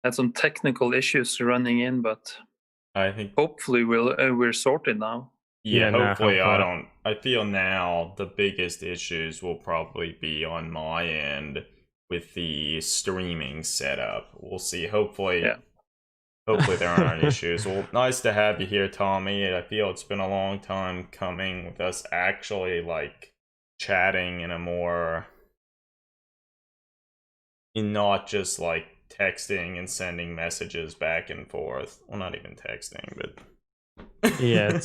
Had some technical issues running in, but I think hopefully we're sorted now. yeah, no, hopefully hopefully. I feel now the biggest issues will probably be on my end with the streaming setup. We'll see. Hopefully there aren't issues. Well, nice to have you here, Tommy. I feel it's been a long time coming with us actually like chatting in a more not just like texting and sending messages back and forth. Well, not even texting, but yeah,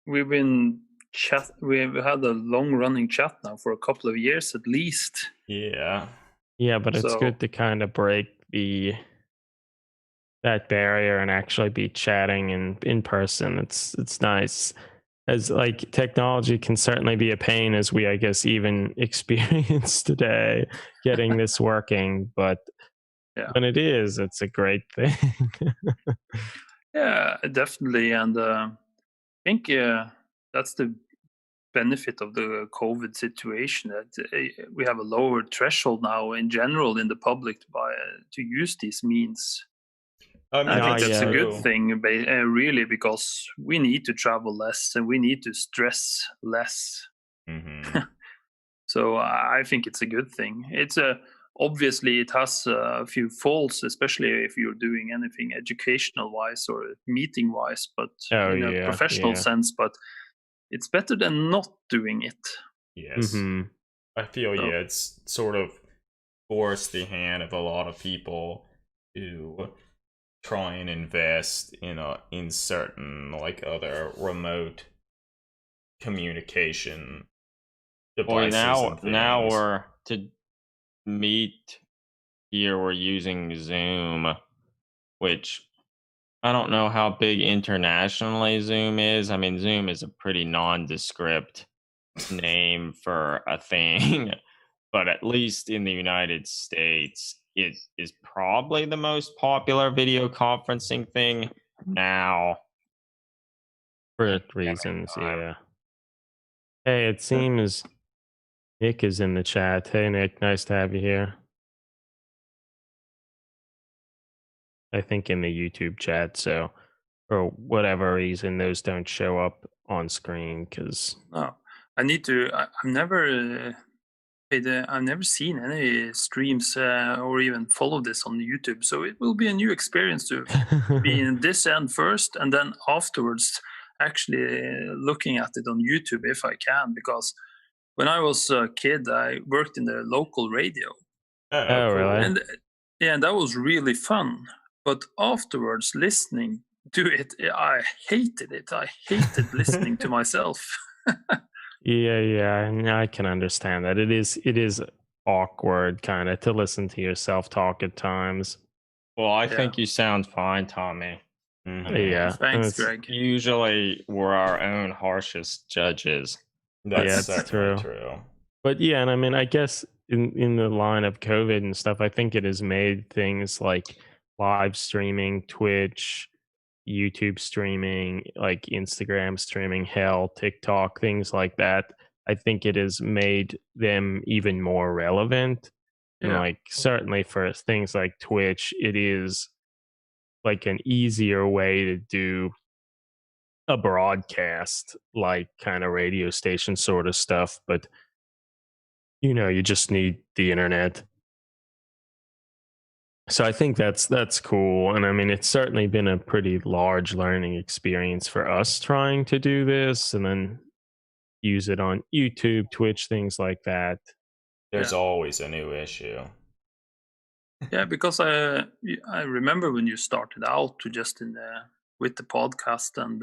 we've been we've had a long running chat now for a couple of years at least. Yeah, but it's good to kind of break that barrier and actually be chatting in person. It's nice, as like technology can certainly be a pain, as we I guess even experience today getting this working, but when it is, it's a great thing. Yeah, definitely. And I think that's the benefit of the COVID situation, that we have a lower threshold now in general in the public to use these means. I think that's a good thing, really, because we need to travel less and we need to stress less. Mm-hmm. So I think it's a good thing. It's obviously it has a few faults, especially if you're doing anything educational wise or meeting wise, but in a professional sense. But it's better than not doing it. Yes. I feel it's sort of forced the hand of a lot of people to try and invest in certain like other remote communication devices. Now we're to meet here, we're using Zoom, which I don't know how big internationally Zoom is. I mean, Zoom is a pretty nondescript name for a thing, but at least in the United States, it is probably the most popular video conferencing thing now. For reasons, yeah. Hey, it seems Nick is in the chat. Hey, Nick, nice to have you here. I think in the YouTube chat, so for whatever reason, those don't show up on screen because. No, I need to. I've never seen any streams or even follow this on YouTube, so it will be a new experience to be in this end first, and then afterwards actually looking at it on YouTube if I can, because when I was a kid, I worked in the local radio. Oh, really? And that was really fun. But afterwards, listening to it, I hated it. I hated listening to myself. Yeah, I can understand that. It is awkward kind of to listen to yourself talk at times. Well, I think you sound fine, Tommy. Yeah, thanks, Greg. Usually we're our own harshest judges. That's true. But yeah, and I mean, I guess in the line of COVID and stuff, I think it has made things like live streaming, Twitch, YouTube streaming, like Instagram streaming, TikTok, things like that. I think it has made them even more relevant. And like certainly for things like Twitch, it is like an easier way to do a broadcast, like kind of radio station sort of stuff, but you just need the internet. So I think that's cool. And I mean, it's certainly been a pretty large learning experience for us trying to do this and then use it on YouTube, Twitch, things like that. There's always a new issue. Yeah, because I remember when you started out to just with the podcast and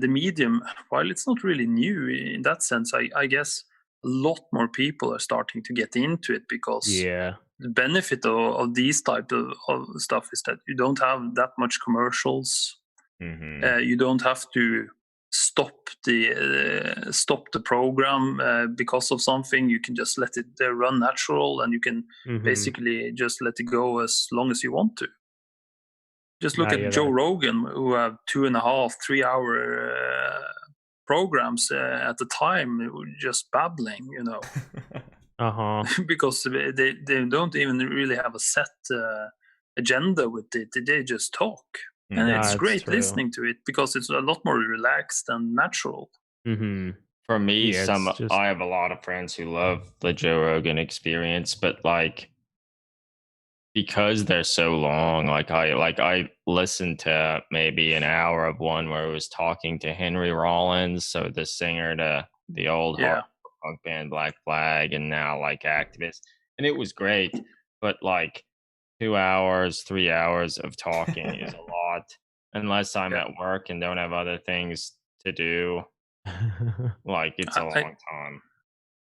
the medium, while it's not really new in that sense, I guess a lot more people are starting to get into it, because the benefit of these type of stuff is that you don't have that much commercials. You don't have to stop the program because of something. You can just let it run natural, and you can basically just let it go as long as you want to. Just look at Joe Rogan, who have 2.5, 3 hour programs at the time, just babbling, because they don't even really have a set agenda with it. They just talk, and it's great listening to it because it's a lot more relaxed and natural. For me, I have a lot of friends who love the Joe Rogan Experience, but like, because they're so long, I listened to maybe an hour of one where it was talking to Henry Rollins, so the singer to the old punk band Black Flag, and now like activist, and it was great. But like 2 hours, 3 hours of talking is a lot, unless I'm at work and don't have other things to do. Like, it's a long time.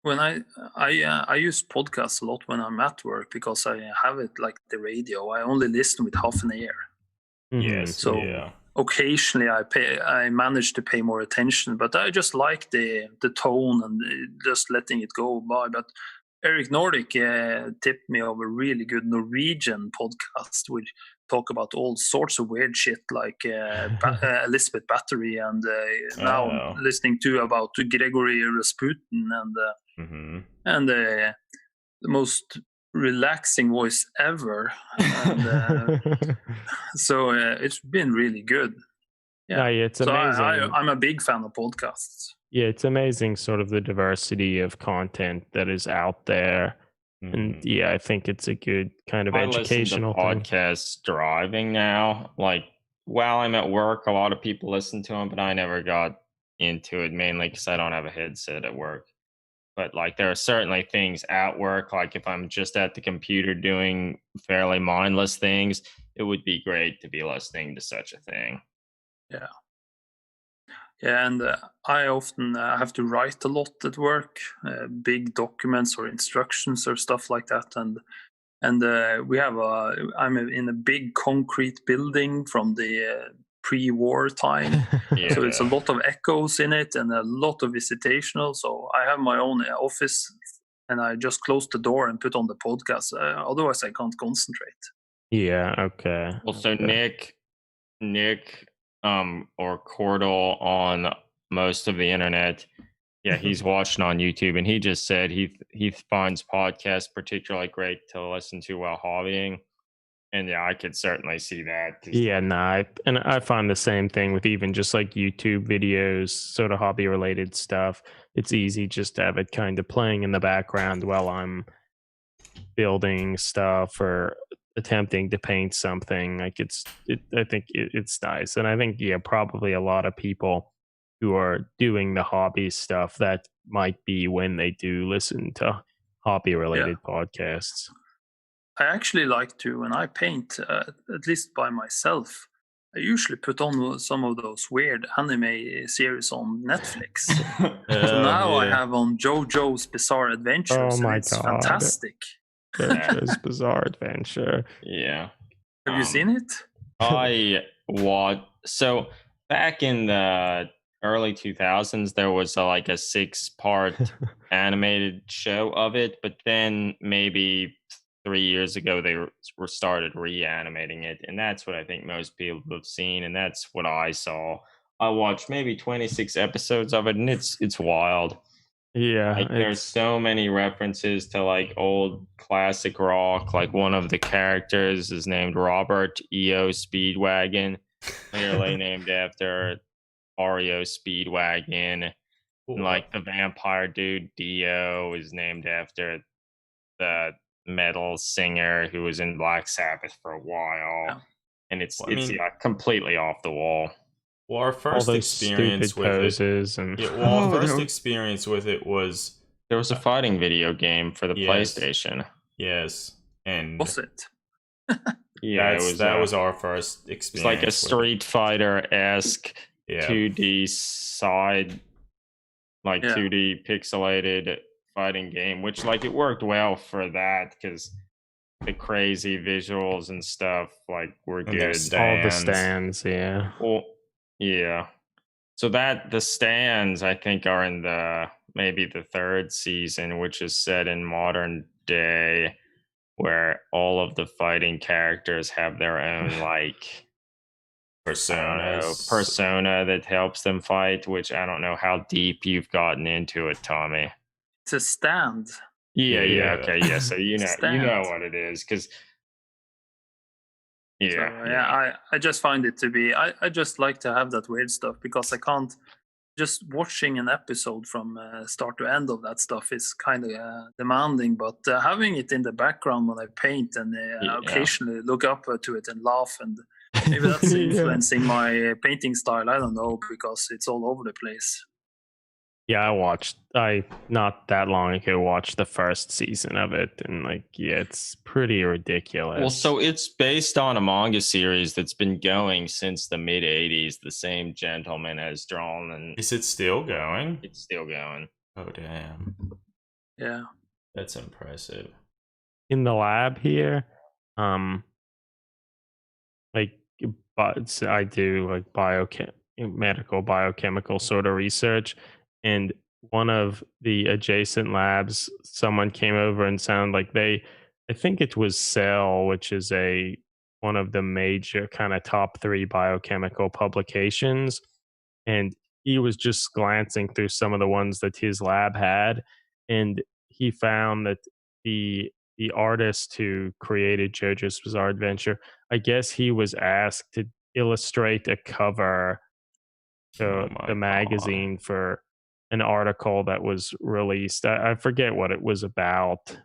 When I use podcasts a lot when I'm at work because I have it like the radio. I only listen with half an ear. Yes. So occasionally I manage to pay more attention, but I just like the tone and just letting it go by. But Eric Nordic tipped me of a really good Norwegian podcast which talk about all sorts of weird shit like Elizabeth Bathory, and now I'm listening to about Gregory Rasputin and the most relaxing voice ever. And, so it's been really good. It's amazing. I'm a big fan of podcasts. Yeah, it's amazing sort of the diversity of content that is out there. And I think it's a good kind of educational podcast driving now. Like, while I'm at work, a lot of people listen to them, but I never got into it, mainly because I don't have a headset at work. But like, there are certainly things at work, like if I'm just at the computer doing fairly mindless things, it would be great to be listening to such a thing. And I often have to write a lot at work, big documents or instructions or stuff like that. And we have I'm in a big concrete building from the pre-war time, so it's a lot of echoes in it and a lot of visitational. So I have my own office, and I just close the door and put on the podcast. Otherwise, I can't concentrate. Well, so Nick, or Cordell on most of the internet, he's watching on YouTube, and he just said he finds podcasts particularly great to listen to while hobbying. And I could certainly see that. And I find the same thing with even just like YouTube videos, sort of hobby related stuff. It's easy just to have it kind of playing in the background while I'm building stuff or attempting to paint something. Like I think it's nice. And I think probably a lot of people who are doing the hobby stuff, that might be when they do listen to hobby related podcasts. I actually like to, when I paint, at least by myself, I usually put on some of those weird anime series on Netflix. So now I have on Jojo's Bizarre Adventures. Oh my it's God. Fantastic. Jojo's Bizarre Adventure. Yeah. Have you seen it? I watched. So back in the early 2000s, there was like a 6-part animated show of it, but then maybe 3 years ago they were started reanimating it, and that's what I think most people have seen, and that's what I saw. I watched maybe 26 episodes of it, and it's wild. Like, there's so many references to like old classic rock. Like, one of the characters is named Robert E.O. Speedwagon, clearly named after REO Speedwagon. And like the vampire dude Dio is named after the metal singer who was in Black Sabbath for a while. And it's completely off the wall. Well, our first experience with experience with it was there was a fighting video game for the PlayStation. Yes, and was it? That was our first experience. It's like a Street Fighter-esque 2D side, 2D pixelated fighting game, which like it worked well for that because the crazy visuals and stuff were good. All the stands, Well, so that the stands I think are in maybe the 3rd season, which is set in modern day, where all of the fighting characters have their own persona that helps them fight, which I don't know how deep you've gotten into it, Tommy. It's a stand. Yeah. Okay. Yeah. So you know Stand. what it is, because I just find it to be. I just like to have that weird stuff because I can't. Just watching an episode from start to end of that stuff is kind of demanding, but having it in the background when I paint and occasionally look up to it and laugh, and maybe that's influencing my painting style. I don't know, because it's all over the place. Yeah, I not that long ago watched the first season of it, and like, yeah, it's pretty ridiculous. Well, so it's based on a manga series that's been going since the mid 80s. The same gentleman has drawn, and is it still going? It's still going. Oh damn. Yeah. That's impressive. In the lab here, like, but I do like medical biochemical sort of research, and one of the adjacent labs, someone came over and sounded like I think it was Cell, which is one of the major kind of top 3 biochemical publications, and he was just glancing through some of the ones that his lab had, and he found that the artist who created JoJo's Bizarre Adventure, I guess he was asked to illustrate a cover to the magazine for an article that was released. I forget what it was about.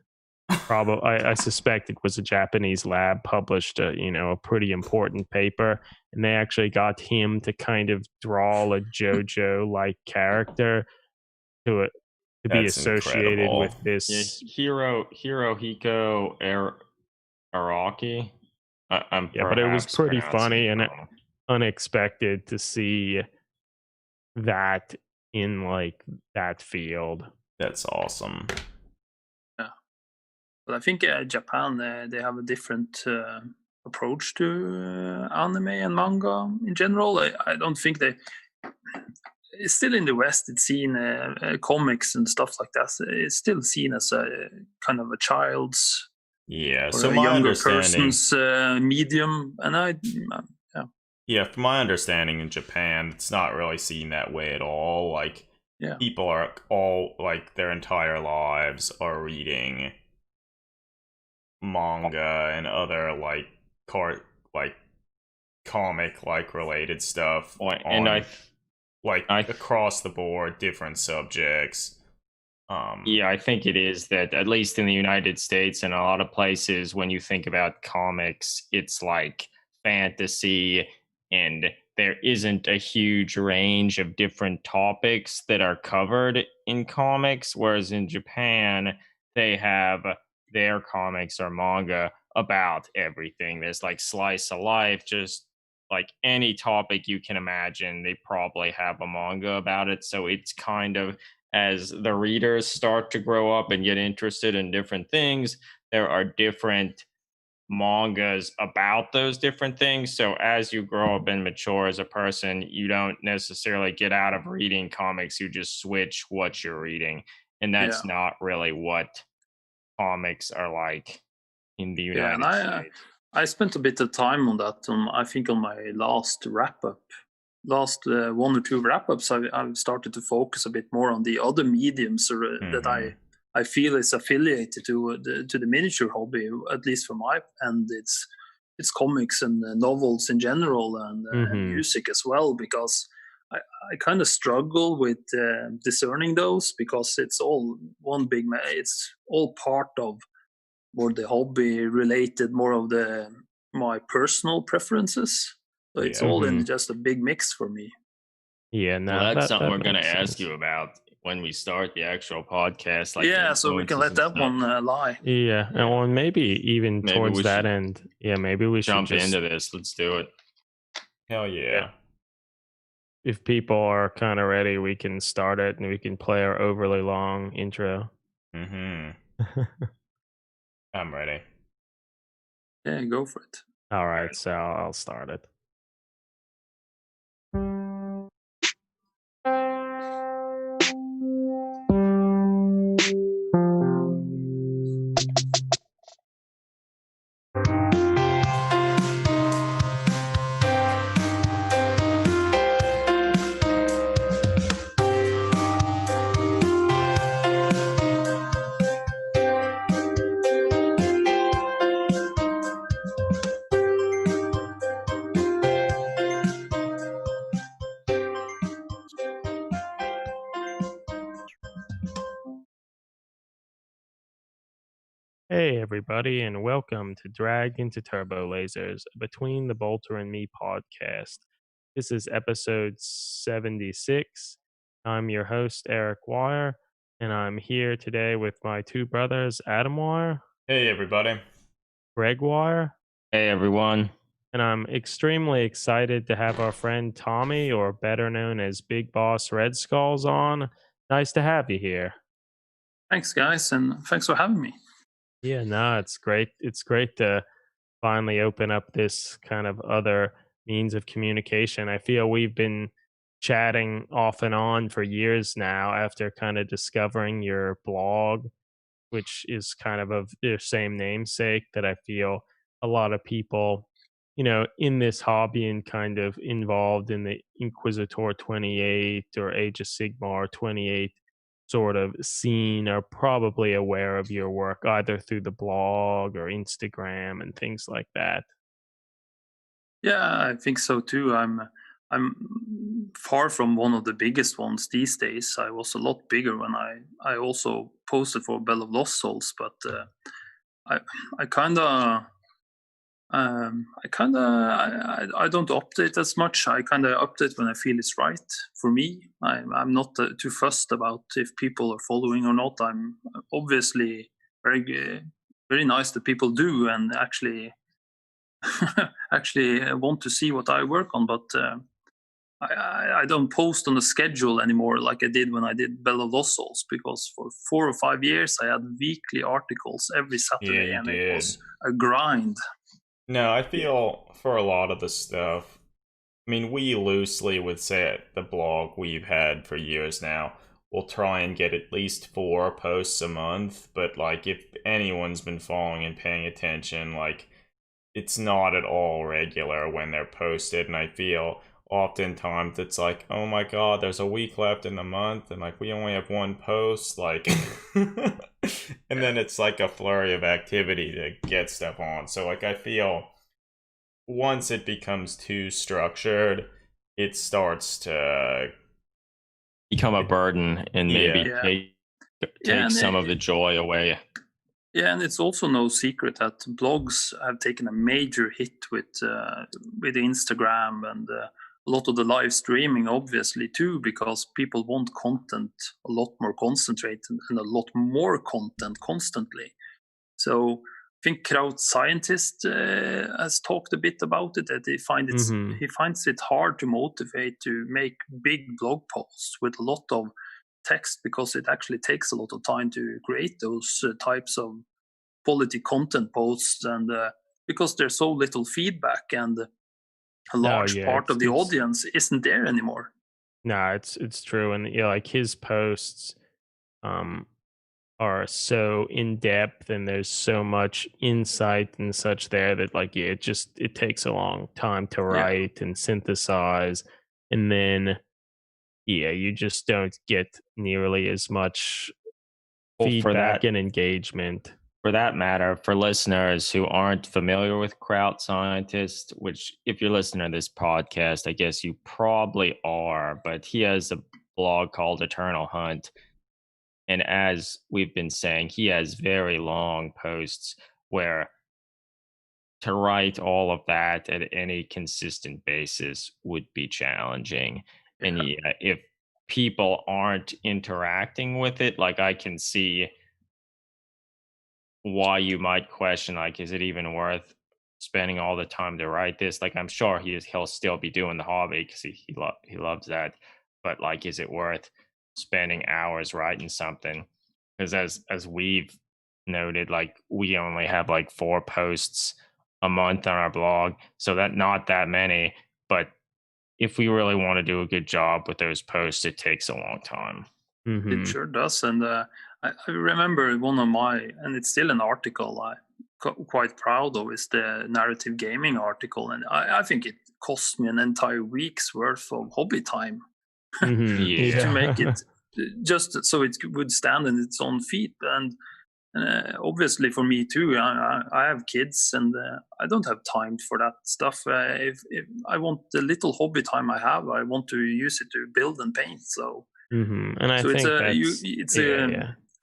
Probably, I suspect it was a Japanese lab published a pretty important paper, and they actually got him to kind of draw a JoJo-like character to be associated incredible. with this Hirohiko Araki. But it was pretty funny and unexpected to see that in like that field. That's awesome. Yeah, but I think Japan they have a different approach to anime and manga in general. I don't think they. It's still in the West. It's seen comics and stuff like that. It's still seen as a kind of a child's, so a my younger understanding, person's medium. And from my understanding, in Japan, it's not really seen that way at all. Like, people are all like their entire lives are reading manga and other like comic like related stuff. Across the board, different subjects. I think it is that, at least in the United States and a lot of places, when you think about comics, it's like fantasy, and there isn't a huge range of different topics that are covered in comics, whereas in Japan, they have their comics or manga about everything. There's like slice of life, just like any topic you can imagine, they probably have a manga about it. So it's kind of, as the readers start to grow up and get interested in different things, there are different mangas about those different things. So as you grow up and mature as a person, you don't necessarily get out of reading comics, you just switch what you're reading. And that's not really what comics are like in the United States. I spent a bit of time on that. I think on my last wrap-up, last 1 or 2 wrap-ups, I've started to focus a bit more on the other mediums that I feel is affiliated to the miniature hobby, at least for my end. It's comics and novels in general, and music as well, because I kind of struggle with discerning those, because it's all one big. It's all part of more the hobby related, more of my personal preferences. So it's all in just a big mix for me. Yeah, no, well, that's something we're going to ask you about when we start the actual podcast. Like, so we can let that one lie. Yeah, and maybe even towards that end. Yeah, maybe we should jump into this. Let's do it. Hell yeah. If people are kind of ready, we can start it and we can play our overly long intro. I'm ready. Yeah, go for it. All right, so I'll start it. Hey, everybody, and welcome to Dragged into Turbolasers, Between the Bolter and Me podcast. This is episode 76. I'm your host, Eric Wire, and I'm here today with my two brothers, Adam Wire. Hey, everybody. Greg Wire. Hey, everyone. And I'm extremely excited to have our friend Tommy, or better known as Bigbossredskullz, on. Nice to have you here. Thanks, guys, and thanks for having me. Yeah, no, it's great. It's great to finally open up this kind of other means of communication. I feel we've been chatting off and on for years now after kind of discovering your blog, which is kind of their same namesake, that I feel a lot of people, in this hobby and kind of involved in the Inquisitor 28 or Age of Sigmar 28 sort of scene are probably aware of your work either through the blog or Instagram and things like that. Yeah, I think so too. I'm far from one of the biggest ones these days. I was a lot bigger when I also posted for Bell of Lost Souls, but I kind of I don't update as much. I kind of update when I feel it's right for me. I'm not too fussed about if people are following or not. I'm obviously very nice that people do and actually want to see what I work on, but I don't post on a schedule anymore like I did when I did Bell of Lost Souls, because for 4 or 5 years I had weekly articles every Saturday, and it was a grind. No, I feel for a lot of the stuff, I mean, we loosely would say at the blog we've had for years now, we'll try and get at least 4 posts a month, but like if anyone's been following and paying attention, like it's not at all regular when they're posted, and I feel oftentimes it's like, oh my god, there's a week left in the month, and like we only have 1 post, like and then it's like a flurry of activity to get stuff on. So like I feel once it becomes too structured, it starts to become a burden and maybe take some of the joy away. Yeah, and it's also no secret that blogs have taken a major hit with Instagram and a lot of the live streaming, obviously, too, because people want content a lot more concentrated and a lot more content constantly. So I think KrautScientist has talked a bit about it, that he finds it hard to motivate to make big blog posts with a lot of text, because it actually takes a lot of time to create those types of quality content posts, and because there's so little feedback and a large part of the audience isn't there anymore. No, it's true, and like his posts are so in depth, and there's so much insight and such there that like it takes a long time to write and synthesize, and then you just don't get nearly as much feedback and engagement. For that matter, for listeners who aren't familiar with KrautScientist, which if you're listening to this podcast, I guess you probably are, but he has a blog called Eternal Hunt. And as we've been saying, he has very long posts where to write all of that at any consistent basis would be challenging. And if people aren't interacting with it, like I can see why you might question, like, is it even worth spending all the time to write this? Like, I'm sure he'll still be doing the hobby because he loves that, but like, is it worth spending hours writing something? Because as we've noted, like we only have like 4 posts a month on our blog, so that not that many, but if we really want to do a good job with those posts, it takes a long time. It sure does. And I remember one of and it's still an article I'm quite proud of, is the Narrative Gaming article. And I think it cost me an entire week's worth of hobby time to make it, just so it would stand on its own feet. And obviously for me too, I have kids, and I don't have time for that stuff. If I want the little hobby time I have, I want to use it to build and paint. So and I think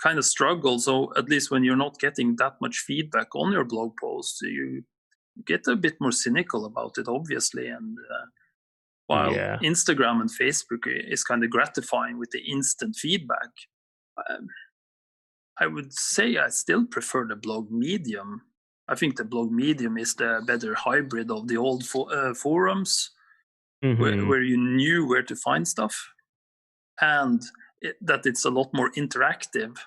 kind of struggle. So at least when you're not getting that much feedback on your blog posts, you get a bit more cynical about it, obviously. And while Instagram and Facebook is kind of gratifying with the instant feedback, I would say I still prefer the blog medium. I think the blog medium is the better hybrid of the old forums, where you knew where to find stuff, and that it's a lot more interactive.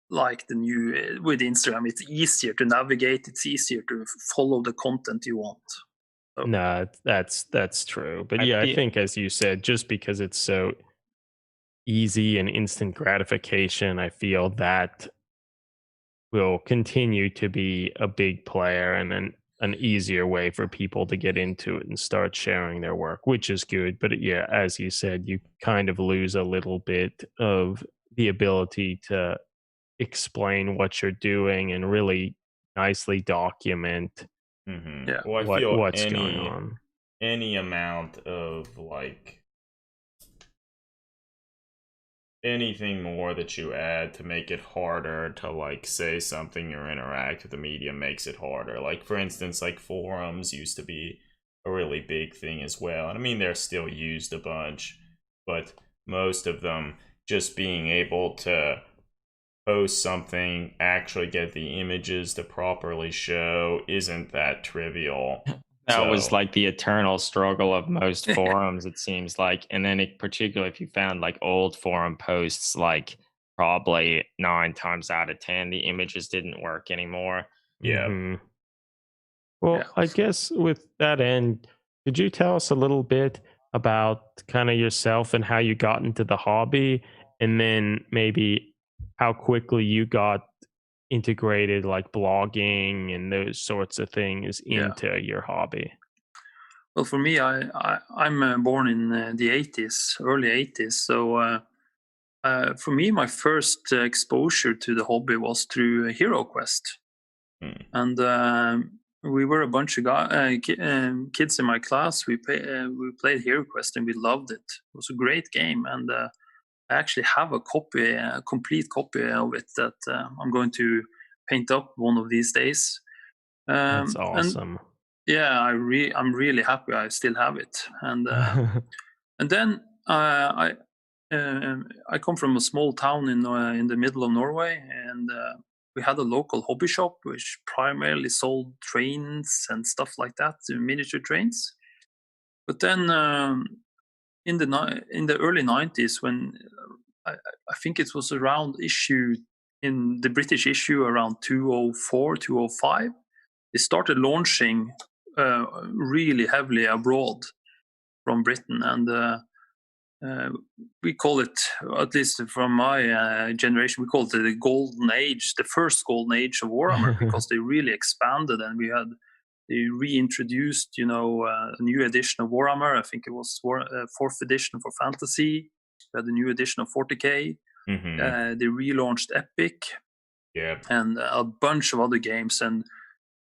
Like the new with Instagram, it's easier to navigate, it's easier to follow the content you want. So. No, that's true. But I think, as you said, just because it's so easy and instant gratification, I feel that will continue to be a big player and an easier way for people to get into it and start sharing their work, which is good. But as you said, you kind of lose a little bit of the ability to explain what you're doing and really nicely document well, I feel what's going on. Any amount of like anything more that you add to make it harder to like say something or interact with the medium makes it harder. Like for instance, like forums used to be a really big thing as well. And I mean, they're still used a bunch, but most of them just being able to post something, actually get the images to properly show isn't that trivial. That was like the eternal struggle of most forums, it seems like. And then particularly if you found like old forum posts, like probably 9 times out of 10, the images didn't work anymore. Yeah. Well, I guess with that end, could you tell us a little bit about kind of yourself and how you got into the hobby, and then maybe how quickly you got integrated like blogging and those sorts of things into your hobby? Well, for me, I'm born in the 80s, early 80s. So for me, my first exposure to the hobby was through Hero Quest. And we were a bunch of kids in my class. We played Hero Quest and we loved it. It was a great game. And I actually have a complete copy of it that I'm going to paint up one of these days. That's awesome. And, I'm really happy I still have it. And and then I come from a small town in the middle of Norway, and we had a local hobby shop which primarily sold trains and stuff like that, miniature trains. But then in the early 90s, when I think it was around in the British issue around 204, 205, they started launching really heavily abroad from Britain. And we call it, at least from my generation, we call it the golden age, the first golden age of Warhammer, because they really expanded, and they reintroduced, a new edition of Warhammer. I think it was 4th edition for Fantasy. We had a new edition of 40K. They relaunched Epic, and a bunch of other games. And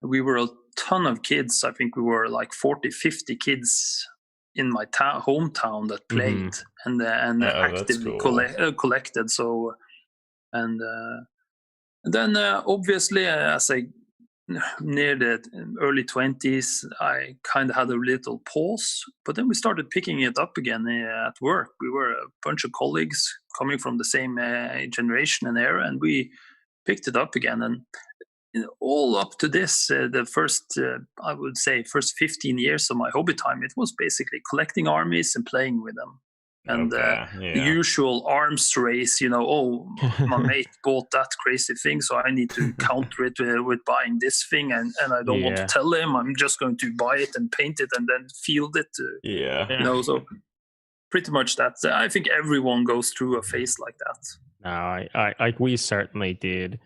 we were a ton of kids. I think we were like 40, 50 kids in my hometown that played and actively collected. So, and then obviously, as I near the early 20s, I kind of had a little pause, but then we started picking it up again at work. We were a bunch of colleagues coming from the same generation and era, and we picked it up again. And all up to this, the first, I would say, first 15 years of my hobby time, it was basically collecting armies and playing with them. And the usual arms race, my mate bought that crazy thing, so I need to counter it with buying this thing, and I don't want to tell him. I'm just going to buy it and paint it and then field it. So pretty much that. I think everyone goes through a phase like that. No, we certainly did.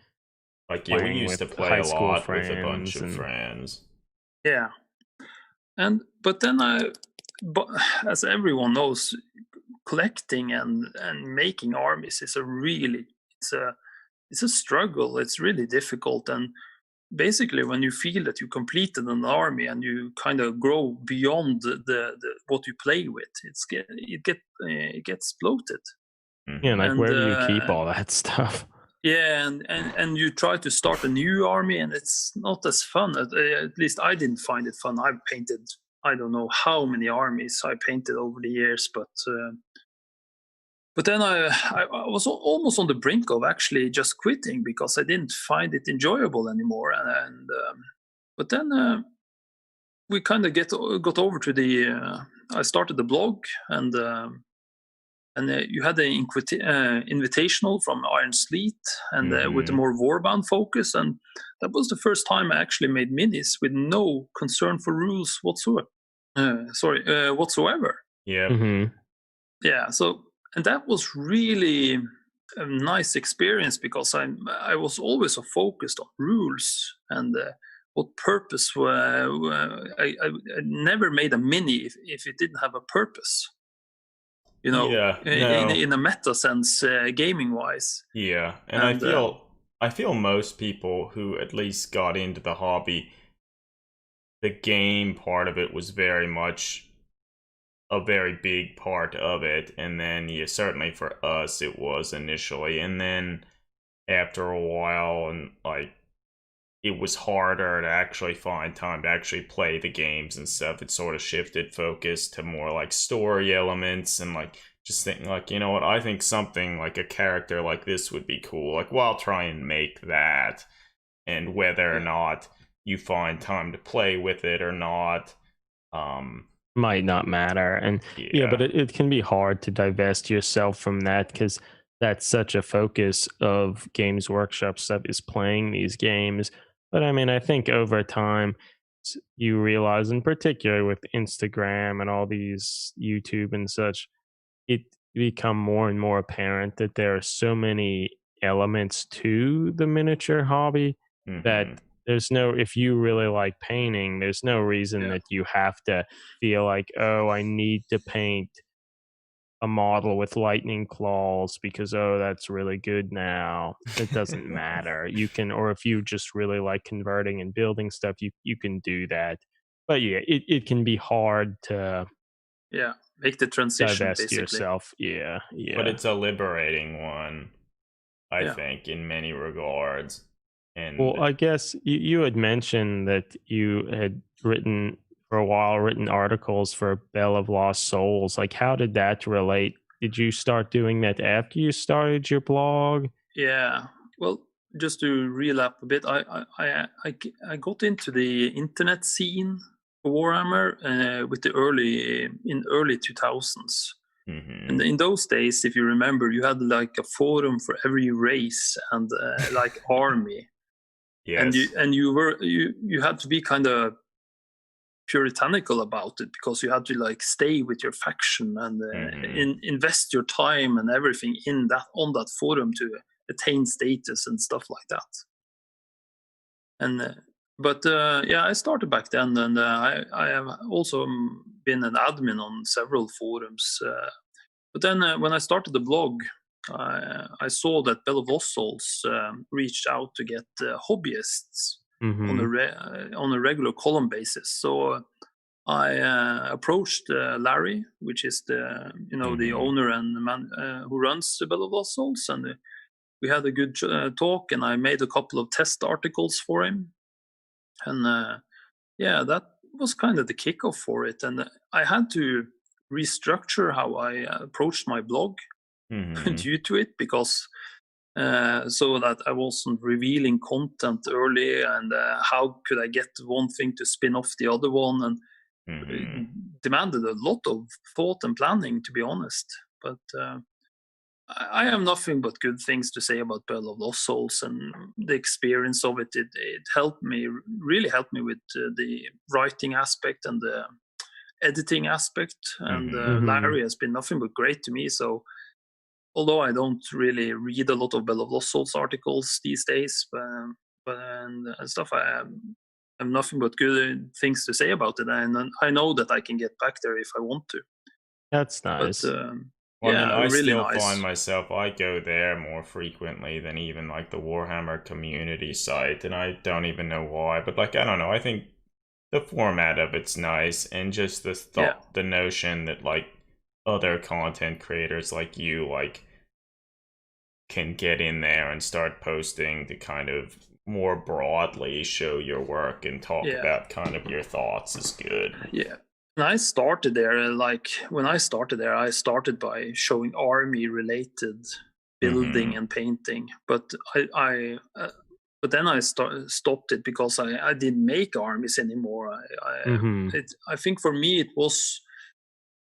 Like, we used to play a lot with a bunch of friends. Yeah. But then as everyone knows, collecting and making armies is it's a struggle. It's really difficult. And basically, when you feel that you completed an army and you kind of grow beyond the what you play with, it gets bloated. Yeah, where do you keep all that stuff? Yeah, and you try to start a new army, and it's not as fun. At least I didn't find it fun. I've painted, I don't know how many armies I painted over the years, but then I was almost on the brink of actually just quitting because I didn't find it enjoyable anymore. But then we kind of got over to the. I started the blog, and you had the invitational from Iron Sleet, and with a more warbound focus, and that was the first time I actually made minis with no concern for rules whatsoever. Whatsoever. Yeah. Mm-hmm. Yeah. So, and that was really a nice experience because I was always so focused on rules and what purpose. I never made a mini if it didn't have a purpose. You know, in a meta sense, gaming wise. Yeah, and I feel most people who at least got into the hobby, the game part of it was very much a very big part of it, and then certainly for us it was initially, and then after a while, and like it was harder to actually find time to actually play the games and stuff. It sort of shifted focus to more like story elements and like just thinking like, you know what, I think something like a character like this would be cool. Like, well, I'll try and make that. And whether or not you find time to play with it or not, might not matter. And but it can be hard to divest yourself from that because that's such a focus of Games Workshop stuff is playing these games. But I mean, I think over time, you realize, in particular with Instagram and all these YouTube and such, it become more and more apparent that there are so many elements to the miniature hobby that there's no, if you really like painting, there's no reason that you have to feel like, oh, I need to paint a model with lightning claws because that's really good now. It doesn't matter. You can, or if you just really like converting and building stuff, you can do that. But yeah, it can be hard to make the transition divest basically. Yourself. Yeah. But it's a liberating one, I think, in many regards. And well, I guess you had mentioned that you had written for a while, written articles for Bell of Lost Souls. Like, how did that relate? Did you start doing that after you started your blog? Yeah. Well, just to relap a bit, I got into the internet scene for Warhammer with the early 2000s. And in those days, if you remember, you had like a forum for every race and like army. Yes. And you had to be kind of puritanical about it because you had to like stay with your faction and invest your time and everything on that forum to attain status and stuff like that. And but I started back then, and I have also been an admin on several forums. But then when I started the blog, I saw that Bell of Lost Souls reached out to get hobbyists on a regular column basis. So I approached Larry, which is the the owner and the man who runs the Bell of Lost Souls, and we had a good talk. And I made a couple of test articles for him, and that was kind of the kickoff for it. And I had to restructure how I approached my blog due to it, because so that I wasn't revealing content early, and how could I get one thing to spin off the other one, and it demanded a lot of thought and planning, to be honest. But I have nothing but good things to say about Bell of Lost Souls and the experience of it. It really helped me with the writing aspect and the editing aspect, and Larry has been nothing but great to me. So although I don't really read a lot of Bell of Lost Souls articles these days, and stuff, I have nothing but good things to say about it, and I know that I can get back there if I want to. That's nice. But, well, I mean, I really still find myself, I go there more frequently than even like the Warhammer community site, and I don't even know why, but like, I don't know, I think the format of it's nice, and just the thought, the notion that like other content creators like you like can get in there and start posting to kind of more broadly show your work and talk about kind of your thoughts is good. Yeah. And I started there, when I started by showing army-related building and painting. But but then I stopped it because I didn't make armies anymore. I think for me it was,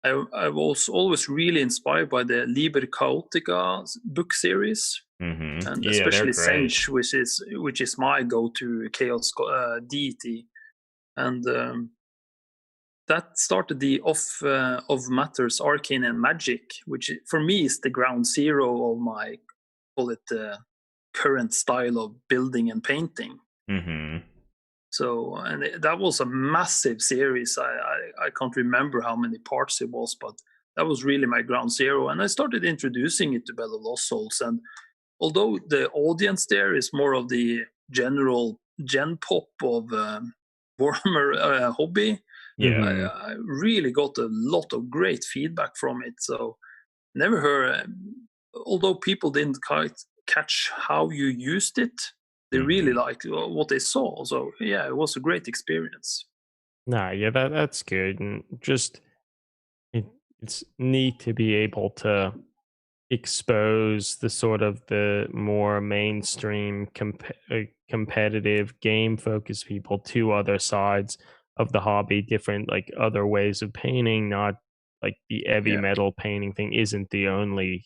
I was always really inspired by the Liber Chaotica book series, and especially Sench, which is my go-to chaos deity, and that started the of Matters, Arcane and Magic, which for me is the ground zero of my, call it, current style of building and painting. So, and that was a massive series. I can't remember how many parts it was, but that was really my ground zero. And I started introducing it to Bell of Lost Souls. And although the audience there is more of the general gen pop of Warhammer hobby, I really got a lot of great feedback from it. So never heard, although people didn't quite catch how you used it, they really liked what they saw. So yeah, it was a great experience. That's good. And just it's neat to be able to expose the sort of the more mainstream competitive game focused people to other sides of the hobby, different like other ways of painting, not like the heavy metal painting thing isn't the only,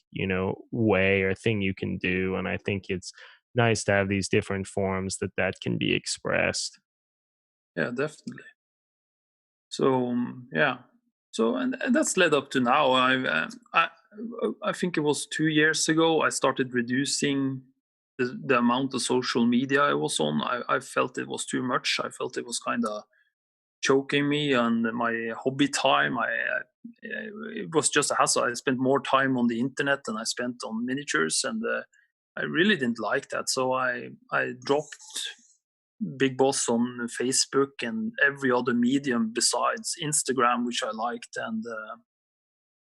way or thing you can do. And I think it's nice to have these different forms that can be expressed. Yeah, definitely. So so and that's led up to now. I think it was 2 years ago I started reducing the amount of social media I was on. I felt it was too much. I felt it was kind of choking me on my hobby time. It was just a hassle. I spent more time on the internet than I spent on miniatures, and I really didn't like that. So I dropped Big Boss on Facebook and every other medium besides Instagram, which I liked,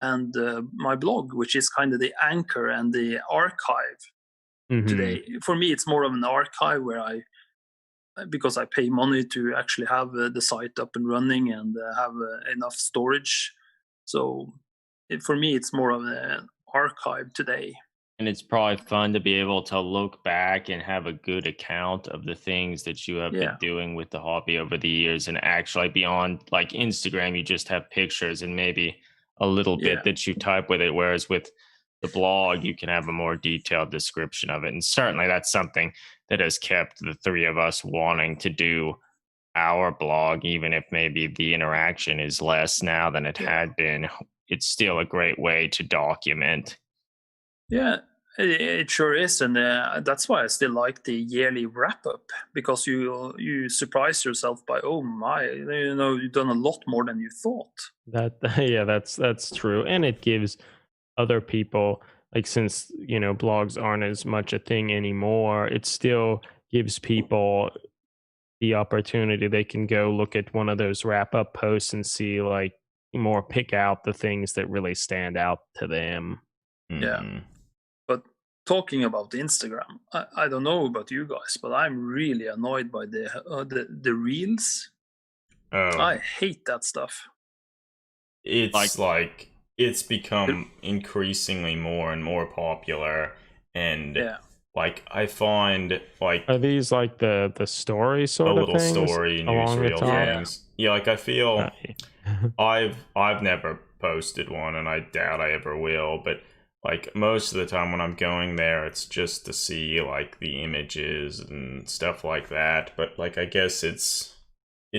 and my blog, which is kind of the anchor and the archive today. For me, it's more of an archive where because I pay money to actually have the site up and running and have enough storage. So for me, it's more of an archive today. And it's probably fun to be able to look back and have a good account of the things that you have been doing with the hobby over the years, and actually beyond like Instagram, you just have pictures and maybe a little bit that you type with it. Whereas with the blog, you can have a more detailed description of it. And certainly that's something that has kept the three of us wanting to do our blog, even if maybe the interaction is less now than it had been. It's still a great way to document. Yeah, it sure is, and that's why I still like the yearly wrap up, because you surprise yourself by, oh my, you've done a lot more than you thought. That's true, and it gives other people, like, since blogs aren't as much a thing anymore, it still gives people the opportunity. They can go look at one of those wrap up posts and see, like, more pick out the things that really stand out to them. Yeah. But talking about Instagram, I don't know about you guys, but I'm really annoyed by the reels. I hate that stuff. It's like it's become increasingly more and more popular, and like I find, like, are these like the story sort of things? A little story newsreel things. Yeah, like I feel I've never posted one, and I doubt I ever will, but like most of the time when I'm going there, it's just to see like the images and stuff like that. But like I guess it's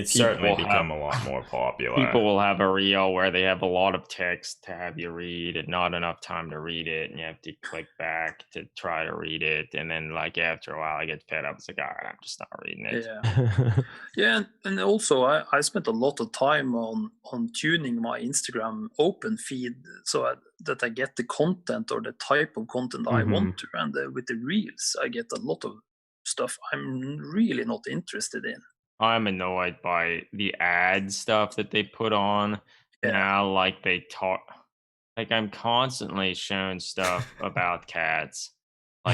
certainly become a lot more popular. People will have a reel where they have a lot of text to have you read and not enough time to read it, and you have to click back to try to read it, and then like after a while I get fed up. It's like, all right, I'm just not reading it. Yeah, and also I spent a lot of time on tuning my Instagram open feed so that I get the content or the type of content I want to, and with the reels I get a lot of stuff I'm really not interested in. I'm annoyed by the ad stuff that they put on now. Like they talk, like I'm constantly shown stuff about cats.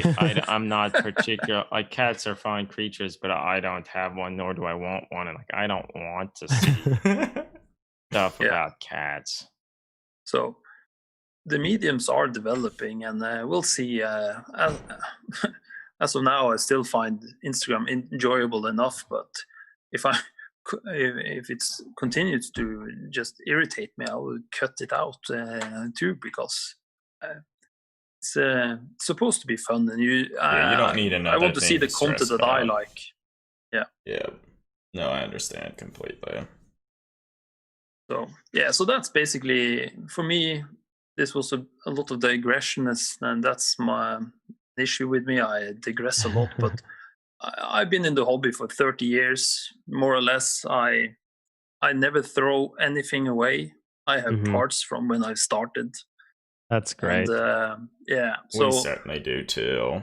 Like I'm not particular. Like cats are fine creatures, but I don't have one, nor do I want one. And like I don't want to see stuff about cats. So the mediums are developing, and we'll see. As of now, I still find Instagram enjoyable enough, but if it continues to just irritate me, I will cut it out too, because it's supposed to be fun, and you don't need another. I want to see the content that I like. Yeah. No, I understand completely. So that's basically, for me, this was a lot of digression, and that's my issue with me. I digress a lot, but I've been in the hobby for 30 years, more or less. I never throw anything away. I have parts from when I started. That's great. And, we certainly do too.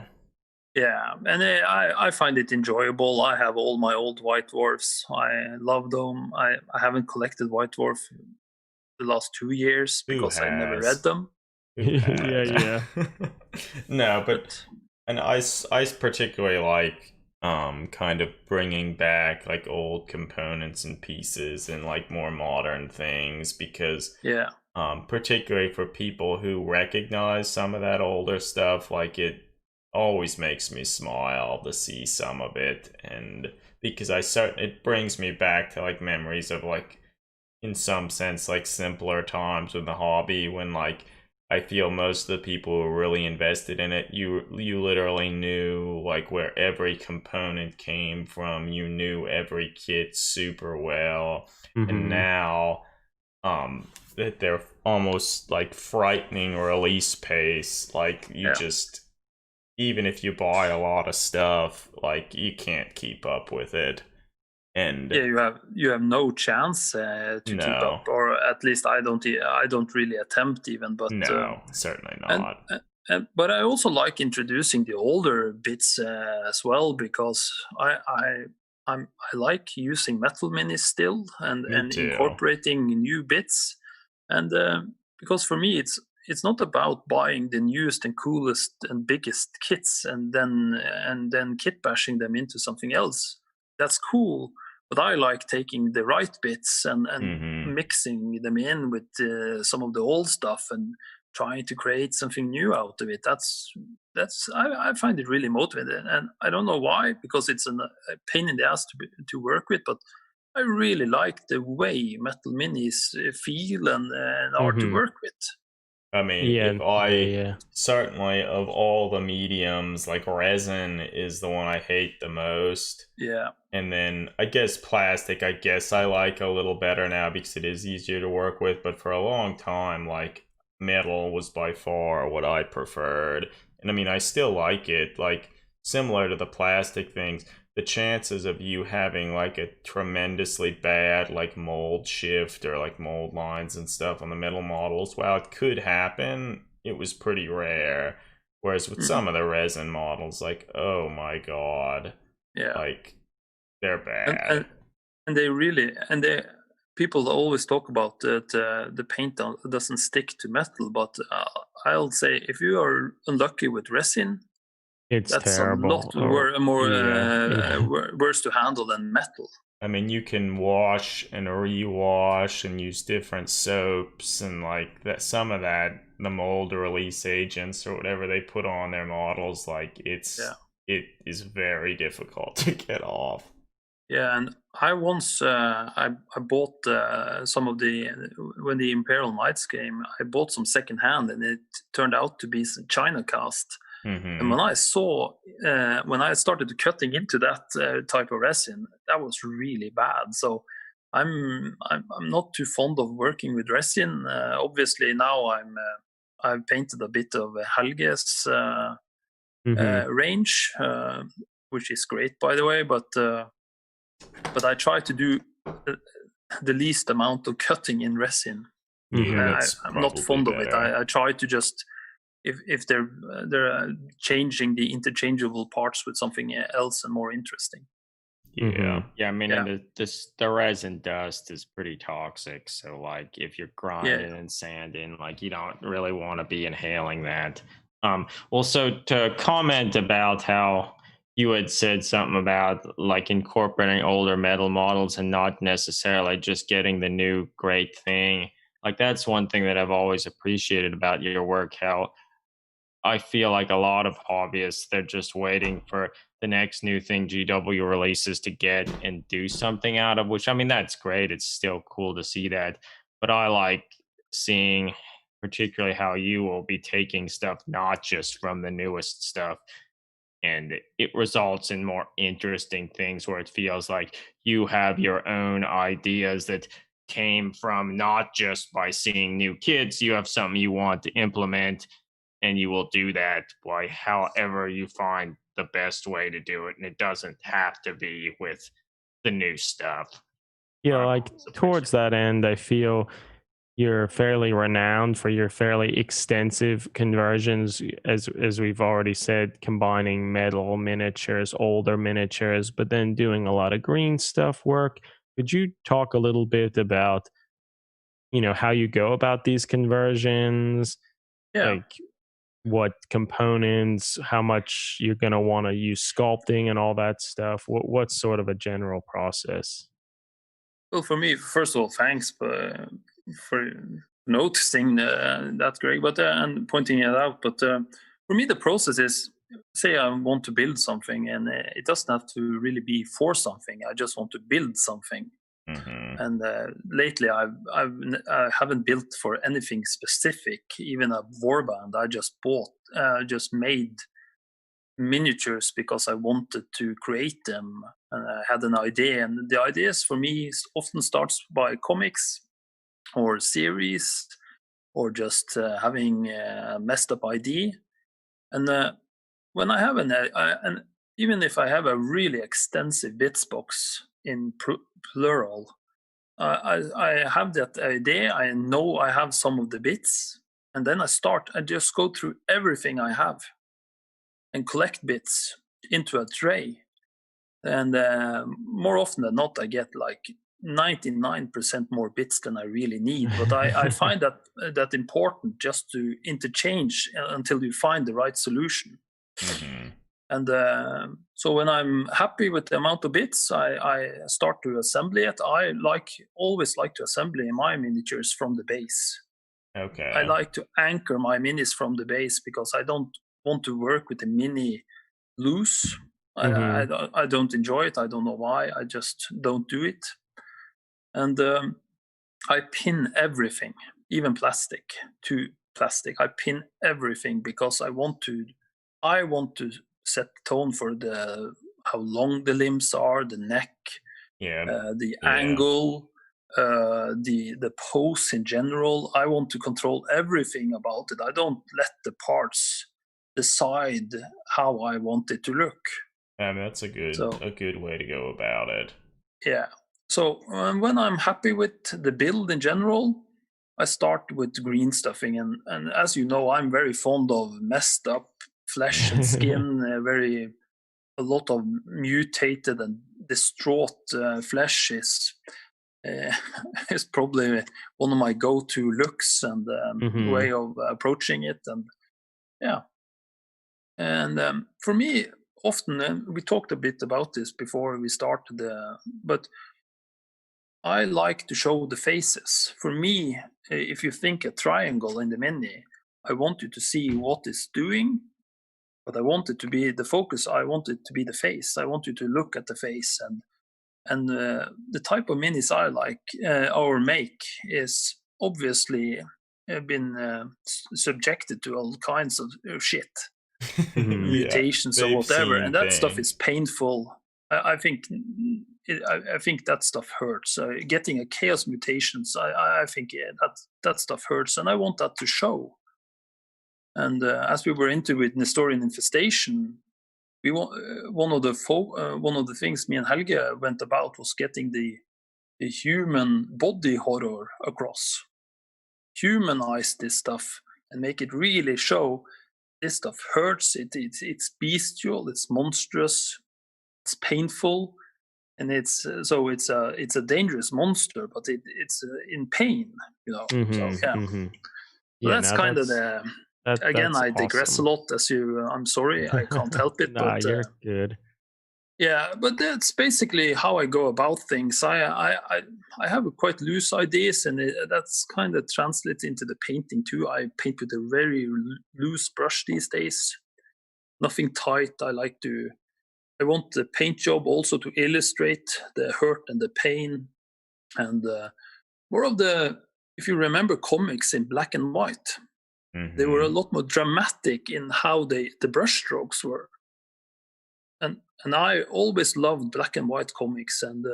Yeah, and I find it enjoyable. I have all my old White Dwarfs. I love them. I haven't collected White Dwarf the last 2 years because I never read them. Yeah. No, but and I particularly like kind of bringing back like old components and pieces and like more modern things, because particularly for people who recognize some of that older stuff, like it always makes me smile to see some of it, and because it brings me back to like memories of like, in some sense, like simpler times with the hobby, when like I feel most of the people who were really invested in it, you literally knew like where every component came from, you knew every kit super well, and now that they're almost like frightening release pace, like you just, even if you buy a lot of stuff, like you can't keep up with it. And you have no chance to keep up, or at least I don't really attempt even. But no, certainly not. But I also like introducing the older bits as well, because I like using metal minis still, and incorporating new bits, and because for me it's not about buying the newest and coolest and biggest kits and then kit bashing them into something else. That's cool, but I like taking the right bits and mixing them in with some of the old stuff and trying to create something new out of it. I find it really motivating, and I don't know why, because it's a pain in the ass to work with, but I really like the way metal minis feel and are to work with. I mean, certainly of all the mediums, like resin is the one I hate the most. Yeah. And then I guess plastic, I like a little better now because it is easier to work with. But for a long time, like metal was by far what I preferred. And I mean, I still like it. Like similar to the plastic things, the chances of you having like a tremendously bad like mold shift or like mold lines and stuff on the metal models, while it could happen, it was pretty rare. Whereas with some of the resin models, like, oh my god, like they're bad. And they really, people always talk about that the paint doesn't stick to metal, but I'll say if you are unlucky with resin, that's terrible. a lot worse to handle than metal. I mean, you can wash and rewash and use different soaps and like that. Some of that, the mold release agents or whatever they put on their models, like it is very difficult to get off. Yeah, and I once I bought some of when the Imperial Knights came, I bought some secondhand, and it turned out to be some China cast. And when I started cutting into that type of resin, that was really bad. So I'm not too fond of working with resin. Obviously now I've painted a bit of Helge's range, which is great, by the way. But I try to do the least amount of cutting in resin. I'm not fond of it. I try to just, if they're changing the interchangeable parts with something else and more interesting. Yeah, I mean, and the resin dust is pretty toxic. So, like, if you're grinding and sanding, like, you don't really want to be inhaling that. Also, to comment about how you had said something about like incorporating older metal models and not necessarily just getting the new great thing. Like that's one thing that I've always appreciated about your work, how I feel like a lot of hobbyists, they're just waiting for the next new thing GW releases to get and do something out of, which I mean, that's great. It's still cool to see that. But I like seeing particularly how you will be taking stuff not just from the newest stuff, and it results in more interesting things where it feels like you have your own ideas that came from not just by seeing new kids. You have something you want to implement, and you will do that by however you find the best way to do it, and it doesn't have to be with the new stuff. Yeah, like towards that end, I feel you're fairly renowned for your fairly extensive conversions, as we've already said, combining metal miniatures, older miniatures, but then doing a lot of green stuff work. Could you talk a little bit about, how you go about these conversions? Yeah. Like what components, how much you're going to want to use sculpting and all that stuff? What's sort of a general process? Well, for me, first of all, thanks for noticing that, Greg, but and pointing it out. But for me, the process is, say I want to build something, and it doesn't have to really be for something. I just want to build something. Mm-hmm. And lately, I haven't built for anything specific, even a warband. I just made miniatures because I wanted to create them, and I had an idea. And the ideas for me often starts by comics or series, or just having a messed up idea. And when I have and even if I have a really extensive bits box in plural, I have that idea. I know I have some of the bits, and then I just go through everything I have and collect bits into a tray. And more often than not, I get like 99% more bits than I really need. But I find that important, just to interchange until you find the right solution. Mm-hmm. And so when I'm happy with the amount of bits, I start to assemble it. I always like to assemble my miniatures from the base. Okay. I like to anchor my minis from the base because I don't want to work with the mini loose. I don't enjoy it. I don't know why. I just don't do it. And I pin everything, even plastic, to plastic. I pin everything because I want to set the tone for how long the limbs are, the neck, the angle, the pose in general. I want to control everything about it. I don't let the parts decide how I want it to look. That's a good way to go about it. Yeah. So when I'm happy with the build in general, I start with green stuffing, and as you know, I'm very fond of messed up flesh and skin, a lot of mutated and distraught flesh is probably one of my go-to looks and way of approaching it. And yeah, and for me, often we talked a bit about this before we started, but I like to show the faces. For me, if you think a triangle in the mini, I want you to see what it's doing, but I want it to be the focus. I want it to be the face. I want you to look at the face. And the type of minis I like or make is obviously been subjected to all kinds of shit, mutations or whatever, and that stuff is painful. I think that stuff hurts. Getting a chaos mutations, I think that stuff hurts, and I want that to show. And as we were into with Nestorian Infestation, one of the things me and Helge went about was getting the human body horror across, humanize this stuff, and make it really show this stuff hurts. It's bestial, it's monstrous, it's painful, and it's a dangerous monster, but it's in pain, So yeah. Yeah, that's kind of the Again, I digress awesome. a lot, as you. I'm sorry, I can't help it. Nah, but you're good. yeah, but that's basically how I go about things. I have quite loose ideas, and that's kind of translates into the painting too. I paint with a very loose brush these days. Nothing tight. I want the paint job also to illustrate the hurt and the pain, and more of the. If you remember comics in black and white, they were a lot more dramatic in how the brush strokes were. And I always loved black and white comics, and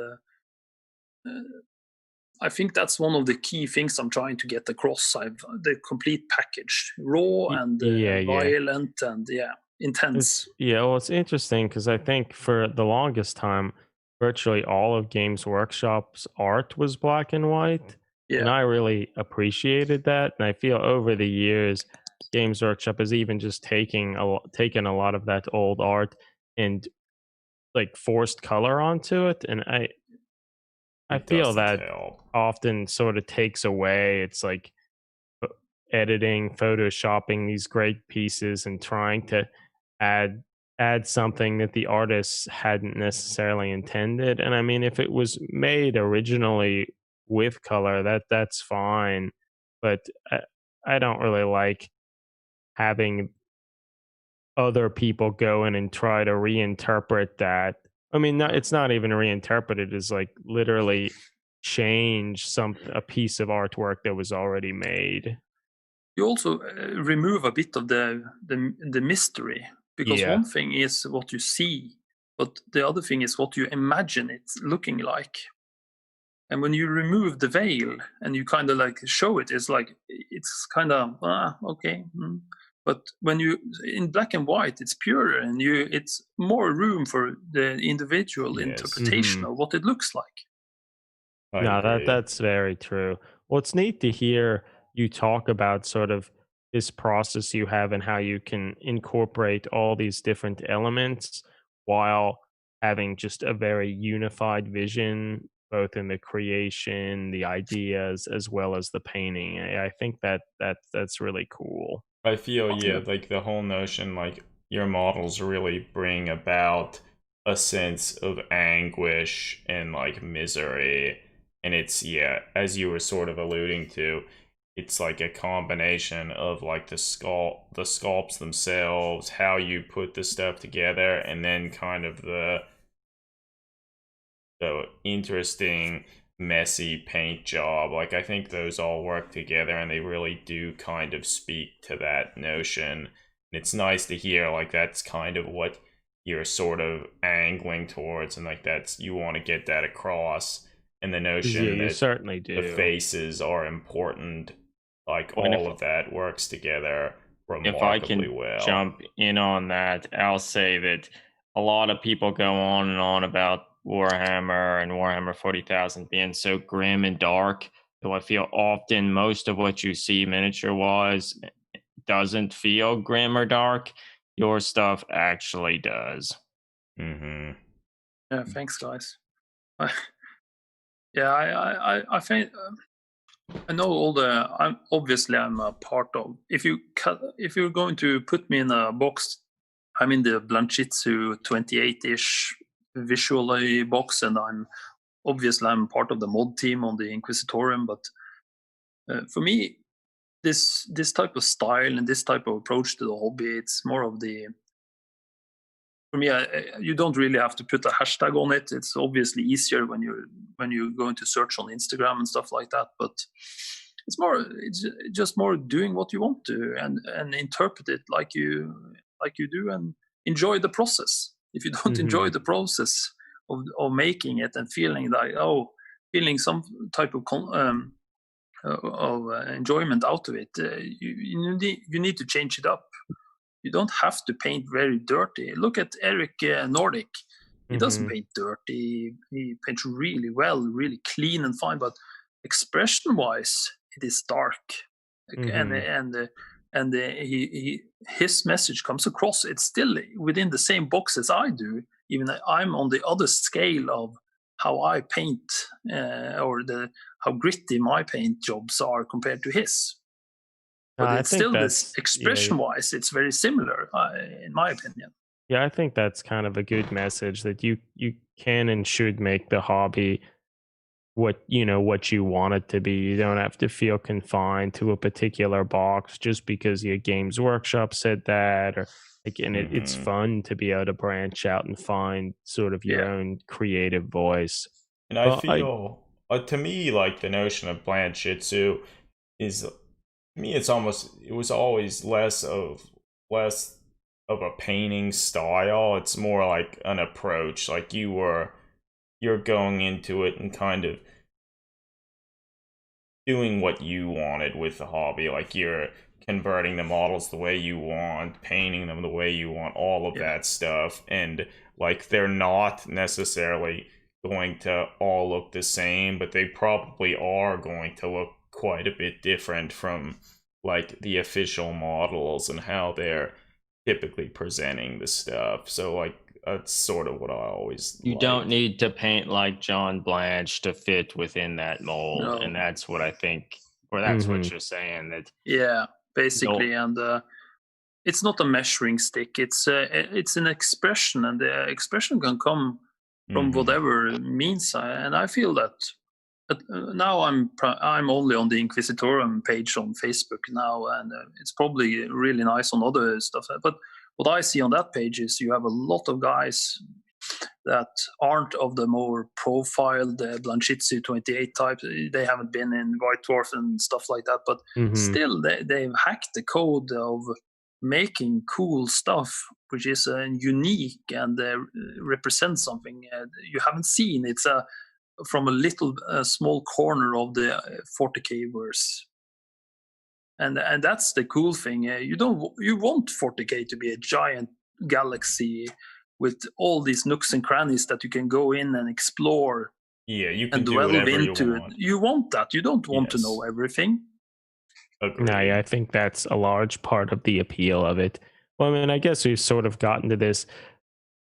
I think that's one of the key things I'm trying to get across. The complete package, raw and violent and intense. Well, it's interesting because I think for the longest time, virtually all of Games Workshop's art was black and white, and I really appreciated that. And I feel over the years, Games Workshop has even just taken a lot of that old art and like forced color onto it, and I feel that often sort of takes away. It's like editing, photoshopping these great pieces and trying to add something that the artists hadn't necessarily intended. And I mean, if it was made originally with color, that's fine, but I don't really like having other people go in and try to reinterpret that. I mean, it's not even reinterpreted, it's like literally change a piece of artwork that was already made. You also remove a bit of the mystery, because one thing is what you see, but the other thing is what you imagine it's looking like. And when you remove the veil and you kind of like show it, it's like it's kind of okay. But when you in black and white, it's purer, and it's more room for the individual interpretation of what it looks like. That's very true. Well, it's neat to hear you talk about sort of this process you have and how you can incorporate all these different elements while having just a very unified vision, both in the creation, the ideas, as well as the painting. I think that's really cool. I feel, like the whole notion, like your models really bring about a sense of anguish and like misery. And it's, as you were sort of alluding to, it's like a combination of like the sculpts themselves, how you put the stuff together, and then kind of the interesting messy paint job. Like I think those all work together, and they really do kind of speak to that notion. And it's nice to hear like that's kind of what you're sort of angling towards, and like you want to get that across. And the notion that certainly do. The faces are important, like all of that works together remarkably well. If I can jump in on that, I'll say that a lot of people go on and on about Warhammer and Warhammer 40,000 being so grim and dark, though I feel often most of what you see miniature-wise doesn't feel grim or dark. Your stuff actually does. Yeah, thanks, guys. I think I know all the. I'm a part of. If you're going to put me in a box, I'm in the Blanchitsu 28-ish visually box, and I'm part of the mod team on the Inquisitorium. But for me, this type of style and this type of approach to the hobby, it's more of the. For me, you don't really have to put a hashtag on it. It's obviously easier when you're going to search on Instagram and stuff like that. But it's just more doing what you want to and interpret it like you do, and enjoy the process. If you don't enjoy the process of making it and feeling some type of enjoyment out of it, you need to change it up. You don't have to paint very dirty. Look at Eric Nordic. He doesn't paint dirty. He paints really well, really clean and fine. But expression-wise, it is dark, and his message comes across. It's still within the same box as I do. Even I'm on the other scale of how I paint, or how gritty my paint jobs are compared to his. But it's still this that's expression-wise, it's very similar, in my opinion. Yeah, I think that's kind of a good message that you can and should make the hobby what you want it to be. You don't have to feel confined to a particular box just because your Games Workshop said that, or again, it's fun to be able to branch out and find sort of your own creative voice. And I feel, to me, like the notion of Blanchitsu is, to me, it was always less of a painting style. It's more like an approach. Like you're going into it and kind of doing what you wanted with the hobby. Like you're converting the models the way you want, painting them the way you want, all of that stuff. And like they're not necessarily going to all look the same, but they probably are going to look quite a bit different from like the official models and how they're typically presenting the stuff. So like that's sort of what I always don't need to paint like John Blanche to fit within that mold. No. And that's what I think, or that's what you're saying, that basically. And it's not a measuring stick, it's an expression, and the expression can come from whatever means. And I feel that now I'm only on the Inquisitorium page on Facebook now, and it's probably really nice on other stuff, but what I see on that page is you have a lot of guys that aren't of the more profiled Blanchitsu 28 type. They haven't been in White Dwarf and stuff like that, but still they've hacked the code of making cool stuff, which is unique and represents something you haven't seen. It's from a little small corner of the 40k verse. And that's the cool thing. You want 40k to be a giant galaxy with all these nooks and crannies that you can go in and explore. Yeah, you can do whatever into you want. You want that. You don't want to know everything. Agreed. No, yeah, I think that's a large part of the appeal of it. Well, I mean, I guess we've sort of gotten to this,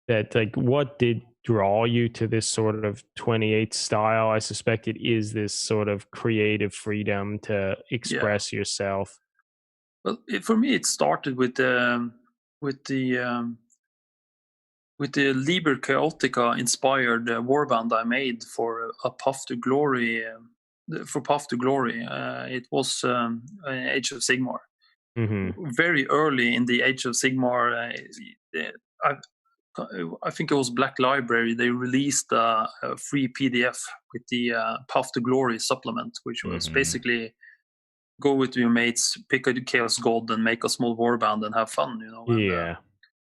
that like what did draw you to this sort of 28 style? I suspect it is this sort of creative freedom to express yourself. Well, for me, it started with the Liber Chaotica inspired warband I made for a Path to Glory. For Path to Glory, it was Age of Sigmar. Very early in the Age of Sigmar, I think it was Black Library. They released a free PDF with the Path to Glory supplement, which was basically go with your mates, pick a Chaos God, and make a small warband and have fun.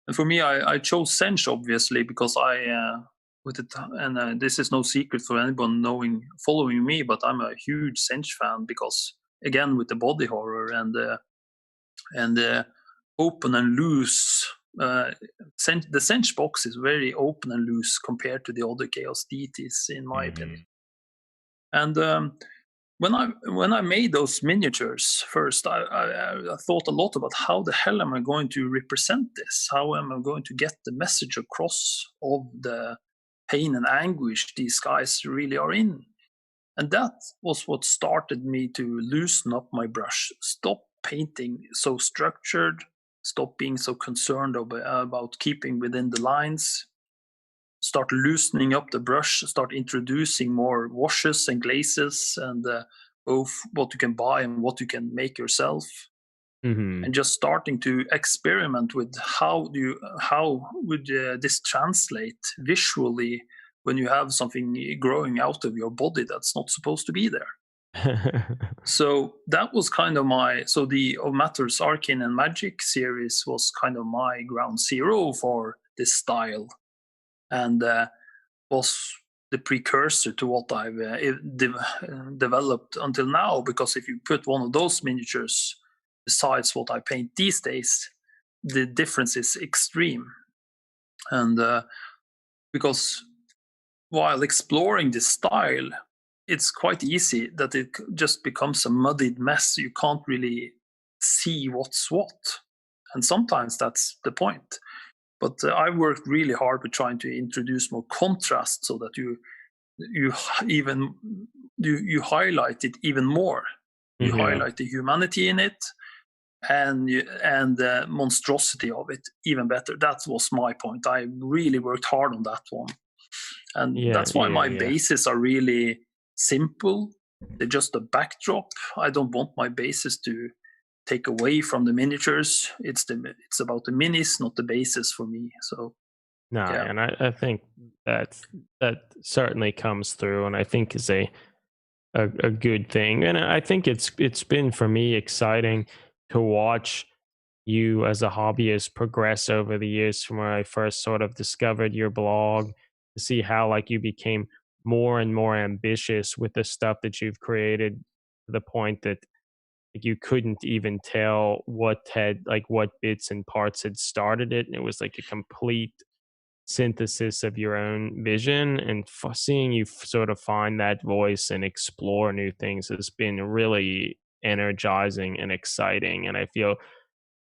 And for me, I chose Sench obviously because this is no secret for anyone following me, but I'm a huge Sench fan because again with the body horror and open and loose. The Sench box is very open and loose compared to the other Chaos deities, in my opinion. And when I made those miniatures first, I thought a lot about how the hell am I going to represent this? How am I going to get the message across of the pain and anguish these guys really are in? And that was what started me to loosen up my brush, stop painting so structured, stop being so concerned about keeping within the lines, start loosening up the brush, start introducing more washes and glazes and both what you can buy and what you can make yourself. And just starting to experiment with how would this translate visually when you have something growing out of your body that's not supposed to be there. So that was kind of the Of Matters Arcane and Magic series was kind of my ground zero for this style, and was the precursor to what I've developed until now. Because if you put one of those miniatures besides what I paint these days, the difference is extreme. And because while exploring this style, it's quite easy that it just becomes a muddied mess. You can't really see what's what. And sometimes that's the point. But I worked really hard with trying to introduce more contrast so that you highlight it even more. You highlight the humanity in it. and the monstrosity of it even better. That was my point. I really worked hard on that one, and that's why my bases are really simple. They're just a backdrop. I don't want my bases to take away from the miniatures. It's about the minis, not the bases for me. So and I think that certainly comes through, and I think is a good thing. And I think it's been for me exciting to watch you as a hobbyist progress over the years from where I first sort of discovered your blog, to see how like you became more and more ambitious with the stuff that you've created, to the point that like, you couldn't even tell what bits and parts had started it, and it was like a complete synthesis of your own vision. And seeing you sort of find that voice and explore new things has been really energizing and exciting. And I feel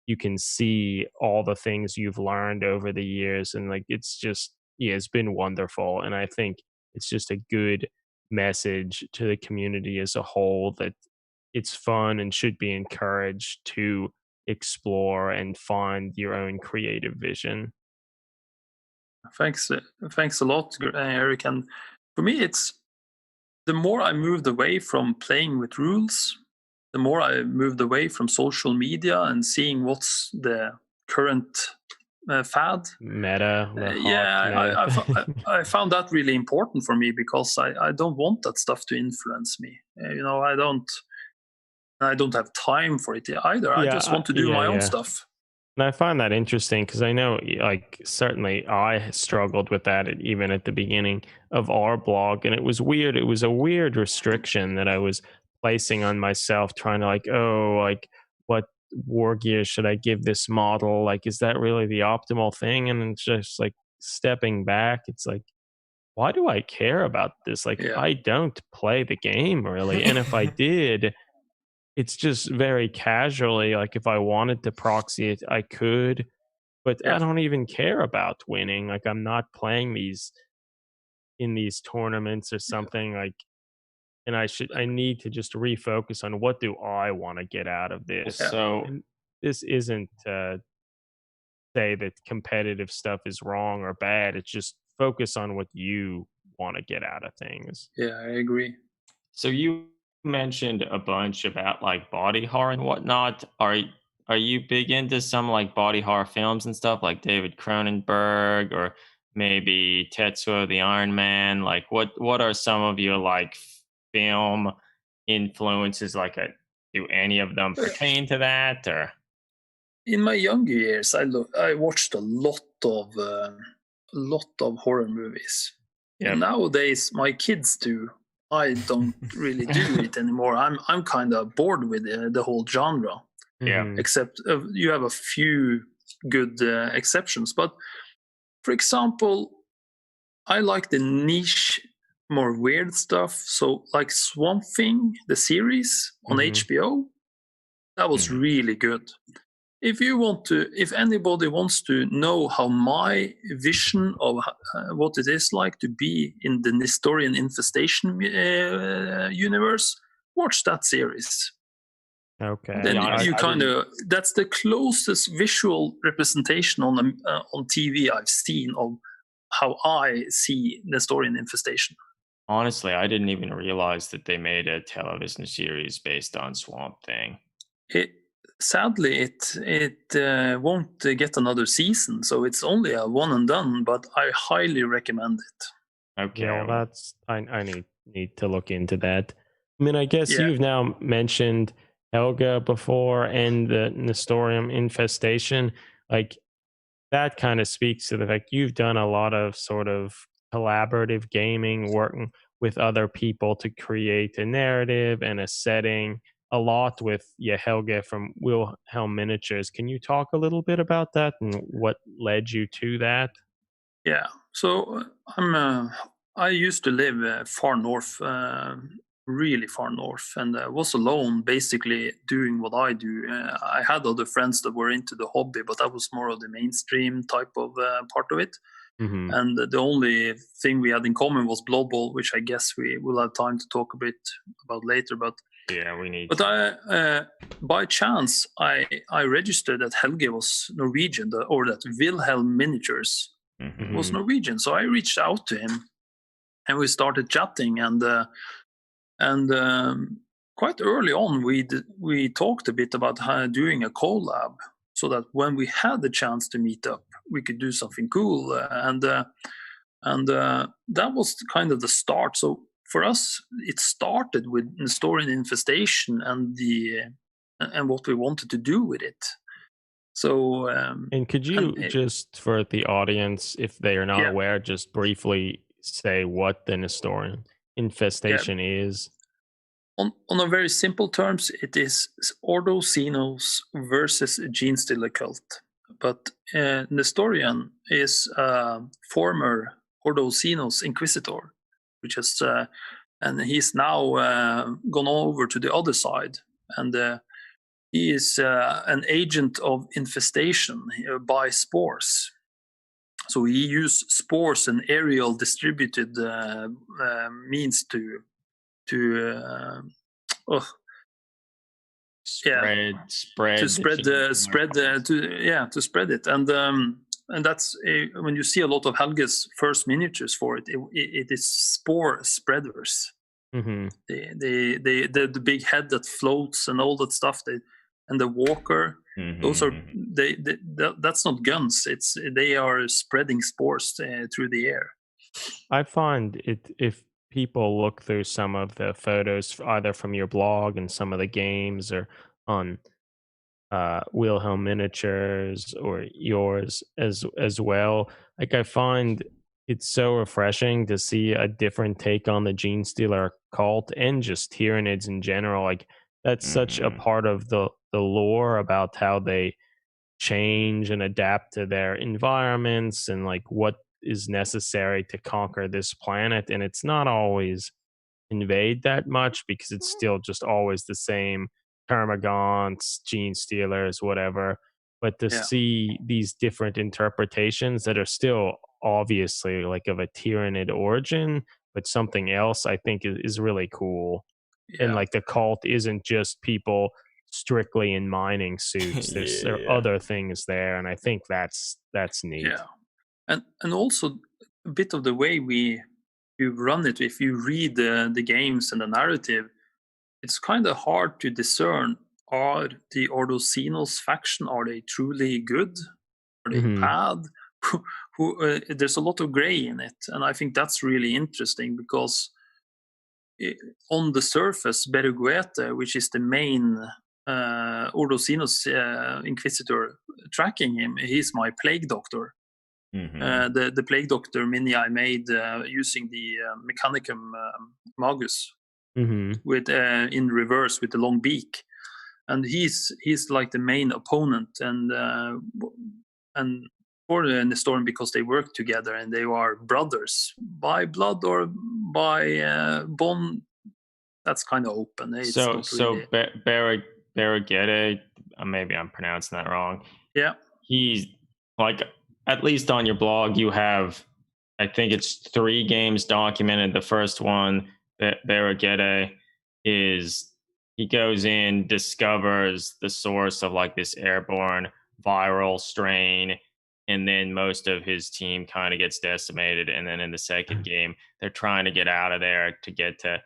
you can see all the things you've learned over the years, and like it's just it's been wonderful. And I think it's just a good message to the community as a whole that it's fun and should be encouraged to explore and find your own creative vision. Thanks a lot, Eric. And for me, it's the more I moved away from playing with rules, the more I moved away from social media and seeing what's the current fad. Meta. I found that really important for me, because I don't want that stuff to influence me. I don't have time for it either. I just want to do my own stuff. And I find that interesting, because I know, like, certainly I struggled with that even at the beginning of our blog, and it was weird. It was a weird restriction that I was placing on myself, trying to what war gear should I give this model? Like, is that really the optimal thing? And it's just like stepping back. It's like, why do I care about this? Like, I don't play the game really, and if I did, it's just very casually, like if I wanted to proxy it, I could, but I don't even care about winning. Like, I'm not playing these in these tournaments or something, like, and I need to just refocus on what do I want to get out of this. So and this isn't say that competitive stuff is wrong or bad. It's just focus on what you want to get out of things. Yeah, I agree. So you mentioned a bunch about like body horror and whatnot. Are you big into some like body horror films and stuff, like David Cronenberg or maybe Tetsuo the Iron Man? Like, what are some of your like film influences? Like, do any of them pertain to that? Or in my younger years, I watched a lot of horror movies. Yep. And nowadays, my kids do. I don't really do it anymore. I'm kind of bored with the whole genre. Yeah. Except you have a few good exceptions. But for example, I like the niche, more weird stuff. So like Swamp Thing, the series on HBO, that was really good. If anybody wants to know how my vision of what it is like to be in the Nestorian Infestation universe, watch that series. Okay. Then that's the closest visual representation on TV I've seen of how I see Nestorian Infestation. Honestly, I didn't even realize that they made a television series based on Swamp Thing. Sadly, it won't get another season, so it's only a one and done. But I highly recommend it. Okay, yeah, that's I need to look into that. I mean, I guess you've now mentioned Helga before and the Nestorian Infestation. Like, that kind of speaks to the fact you've done a lot of sort of collaborative gaming, working with other people to create a narrative and a setting. A lot with Helga from Wilhelminiatures. Can you talk a little bit about that and what led you to that? Yeah, so I used to live far north, really far north, and was alone, basically doing what I do. I had other friends that were into the hobby, but that was more of the mainstream type of part of it. And the only thing we had in common was Blood Bowl, which I guess we will have time to talk a bit about later. But Yeah, we need. But by chance, I registered that Helge was Norwegian, or that Wilhelminiatures was Norwegian. So I reached out to him, and we started chatting, and quite early on we talked a bit about doing a collab, so that when we had the chance to meet up, we could do something cool, and that was kind of the start. So for us, it started with Nestorian Infestation and what we wanted to do with it. So and could you just, for the audience, if they are not aware, just briefly say what the Nestorian Infestation is? On a very simple terms, it is Ordo Xenos versus Gene Stealer cult. But Nestorian is a former Ordo Xenos Inquisitor, which is, and he's now gone over to the other side, and he is an agent of infestation by spores. So he used spores and aerial distributed means to spread it, and that's when you see a lot of Helge's first miniatures for it. It is spore spreaders. The big head that floats and all that stuff. And the walker. Those are that's not guns. They are spreading spores through the air. I find it, if people look through some of the photos, either from your blog and some of the games, or on Wilhelminiatures or yours as well, like, I find it's so refreshing to see a different take on the Gene Stealer cult and just Tyranids in general. Like, that's such a part of the lore about how they change and adapt to their environments and like what is necessary to conquer this planet. And it's not always conveyed that much, because it's still just always the same termagants, Gene Stealers, whatever. But to see these different interpretations that are still obviously like of a Tyranid origin, but something else, I think is really cool. And like, the cult isn't just people strictly in mining suits. There are other things there, and I think that's neat. And also a bit of the way we run it. If you read the games and the narrative, it's kind of hard to discern: are the Ordo Xenos faction, are they truly good? Are they bad? There's a lot of gray in it, and I think that's really interesting, because on the surface, Beruguete, which is the main Ordo Xenos Inquisitor tracking him, he's my plague doctor. The plague doctor mini I made using the Mechanicum Magus with in reverse with the long beak, and he's like the main opponent, and for the Nestorian, because they work together and they are brothers by blood or by bond. That's kind of open. Beruguete, maybe I'm pronouncing that wrong. Yeah, he's like, at least on your blog, you have, I think it's 3 games documented. The first one, Beruguete, is he goes in, discovers the source of like this airborne viral strain, and then most of his team kind of gets decimated. And then in the second game, they're trying to get out of there to get to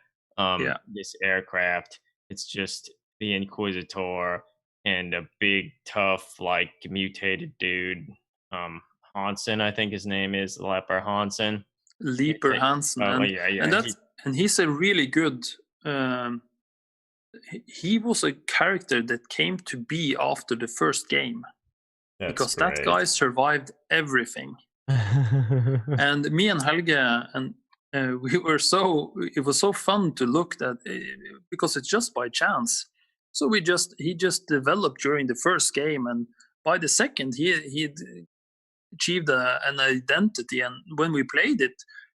this aircraft. It's just the Inquisitor and a big, tough, like mutated dude. Hansen, I think his name is Leper Hansen. Leper Hansen. And he's a really good. He was a character that came to be after the first game. Because that guy survived everything. And me and Helge, and we were it was so fun to look at, because it's just by chance. So he just developed during the first game, and by the second he achieved an identity. And when we played it,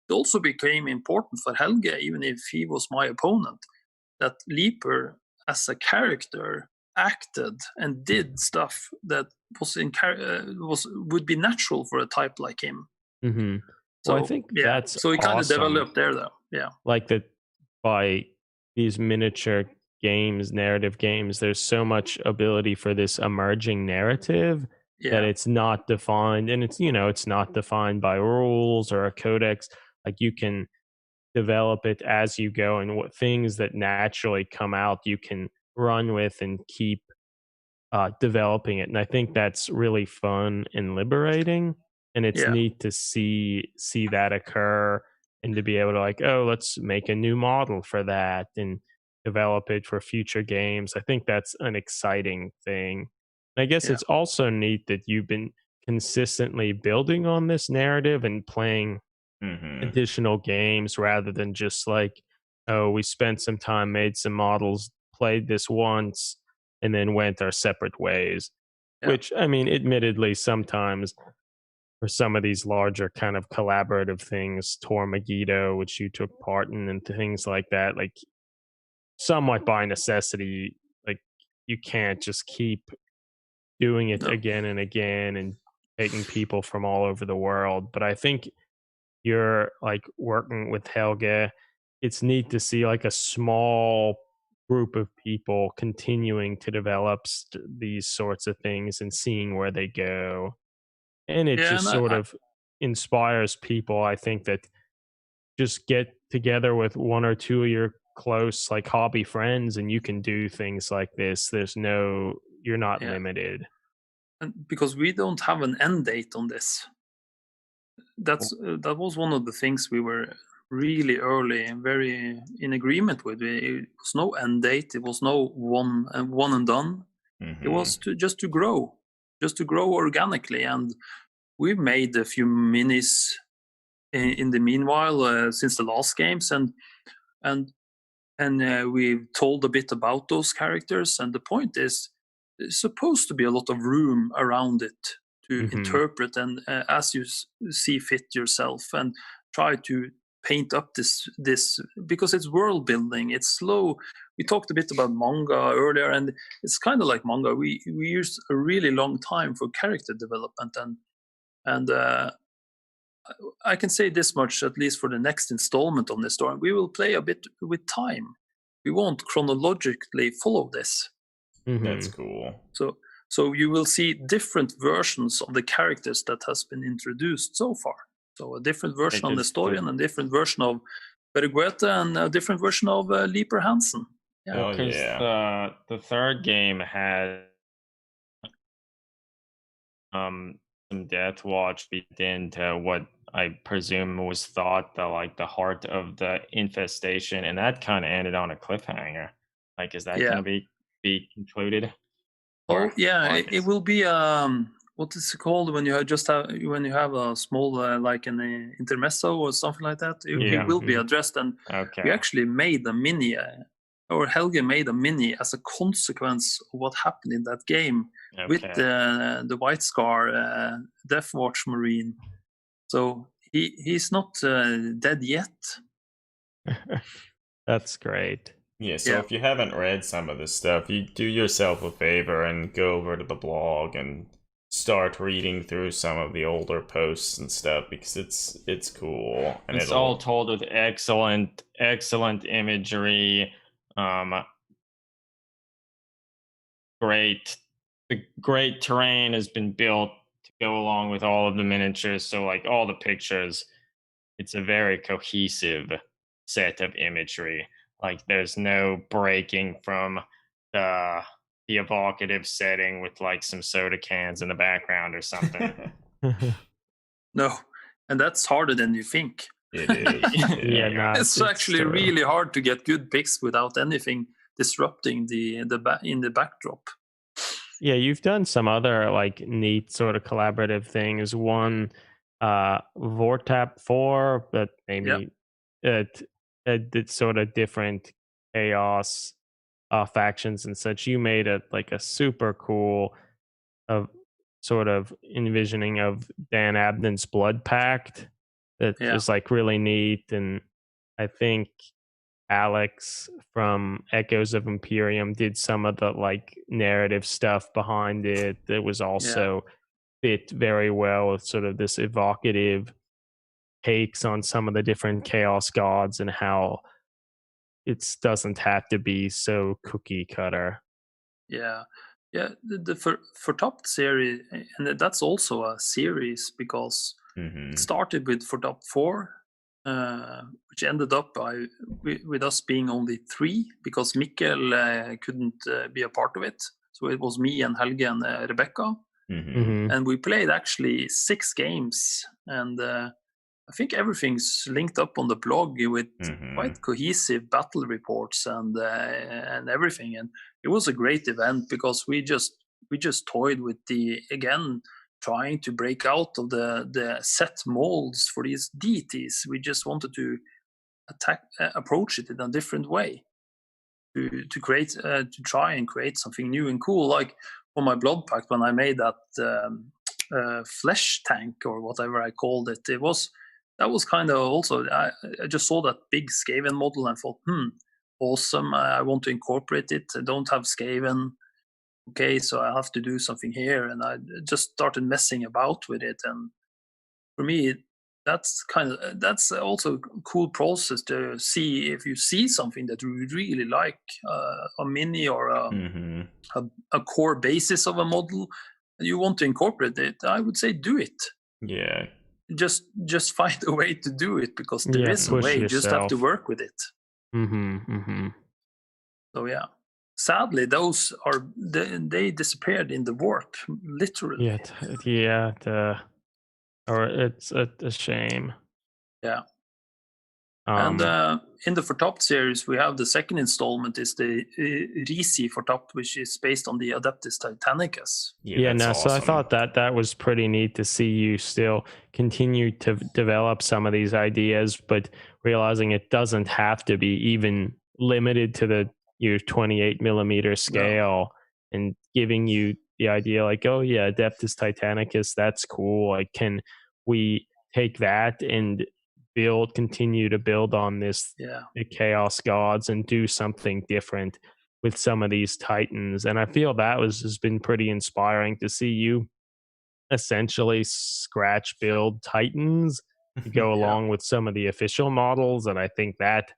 it also became important for Helge, even if he was my opponent, that Leaper as a character acted and did stuff that would be natural for a type like him. So I think that's so he kind of awesome. developed there, though. Yeah, like that by these miniature games, narrative games, there's so much ability for this emerging narrative that it's not defined, and it's not defined by rules or a codex. Like, you can develop it as you go, and what things that naturally come out you can run with and keep developing it. And I think that's really fun and liberating, and it's neat to see that occur, and to be able to, like, oh, let's make a new model for that and develop it for future games. I think that's an exciting thing. And I guess it's also neat that you've been consistently building on this narrative and playing additional games rather than just like, oh, we spent some time, made some models, played this once, and then went our separate ways. Which, I mean, admittedly, sometimes for some of these larger kind of collaborative things, Tor Megiddo, which you took part in, and things like that, like, somewhat by necessity, like, you can't just keep doing it again and again and taking people from all over the world. But I think you're like working with Helge. It's neat to see like a small group of people continuing to develop these sorts of things and seeing where they go. And it just sort of inspires people, I think, that just get together with one or two of your close like hobby friends and you can do things like this. You're not limited. And because we don't have an end date on this. That was one of the things we were really early and very in agreement with. It was no end date. It was no one and done. It was just to grow organically. And we've made a few minis in the meanwhile since the last games, and we've told a bit about those characters. And the point is, there's supposed to be a lot of room around it to interpret and as you see fit yourself, and try to paint up this because it's world building. It's slow. We talked a bit about manga earlier, and it's kind of like manga. We use a really long time for character development, and I can say this much, at least for the next installment of this story, we will play a bit with time. We won't chronologically follow this. That's cool. So you will see different versions of the characters that has been introduced so far. So a different version of Nestorian, a different version of Bergwete, and a different version of Leaper Hansen. Because the third game had some Death Watch beat into what I presume was thought the heart of the infestation, and that kind of ended on a cliffhanger. Like, is that going to be concluded? Oh yeah, it will be what is it called when you have a small like an intermezzo or something like that. It will be addressed, and we actually made a mini, or Helge made a mini as a consequence of what happened in that game with the White Scar Death Watch Marine. So he's not dead yet. That's great. Yeah, so if you haven't read some of this stuff, you do yourself a favor and go over to the blog and start reading through some of the older posts and stuff, because it's cool. And it's all told with excellent imagery. Great terrain has been built to go along with all of the miniatures. So like all the pictures, it's a very cohesive set of imagery. Like, there's no breaking from the evocative setting with like some soda cans in the background or something. No, and that's harder than you think. It is. It's actually really hard to get good pics without anything disrupting in the backdrop. Yeah, you've done some other like neat sort of collaborative things. One, Vortap 4, but maybe did sort of different chaos factions and such. You made a super cool sort of envisioning of Dan Abnon's Blood Pact that is like really neat. And I think Alex from Echoes of Imperium did some of the like narrative stuff behind it that was also fit very well with sort of this evocative takes on some of the different chaos gods and how it doesn't have to be so cookie cutter. Yeah, yeah. The for top series, and that's also a series because it started with for top 4, which ended up with us being only 3 because Mikkel couldn't be a part of it. So it was me and Helge and Rebecca, and we played actually 6 games, and I think everything's linked up on the blog with quite cohesive battle reports and everything. And it was a great event because we just toyed with trying to break out of the set molds for these deities. We just wanted to approach it in a different way to create to try and create something new and cool. Like for my blood pact, when I made that flesh tank or whatever I called it, that was kind of also, I just saw that big Skaven model and thought, awesome, I want to incorporate it. I don't have Skaven. Okay, so I have to do something here. And I just started messing about with it. And for me, that's also a cool process to see if you see something that you really like, a mini or a core basis of a model, and you want to incorporate it. I would say do it. Yeah. Just find a way to do it because there is a way. You just have to work with it. So yeah, sadly, those they disappeared in the warp, literally. Or it's a shame. Yeah. And in the For Top series, we have the second installment is the Risi For Top, which is based on the Adeptus Titanicus. Awesome. So I thought that was pretty neat to see you still continue to develop some of these ideas, but realizing it doesn't have to be even limited to the 28 millimeter scale, and giving you the idea like, oh yeah, Adeptus Titanicus, that's cool. Like, can we take that and continue to build on this, the Chaos Gods, and do something different with some of these Titans? And I feel that has been pretty inspiring to see you essentially scratch build Titans to go along with some of the official models. And I think that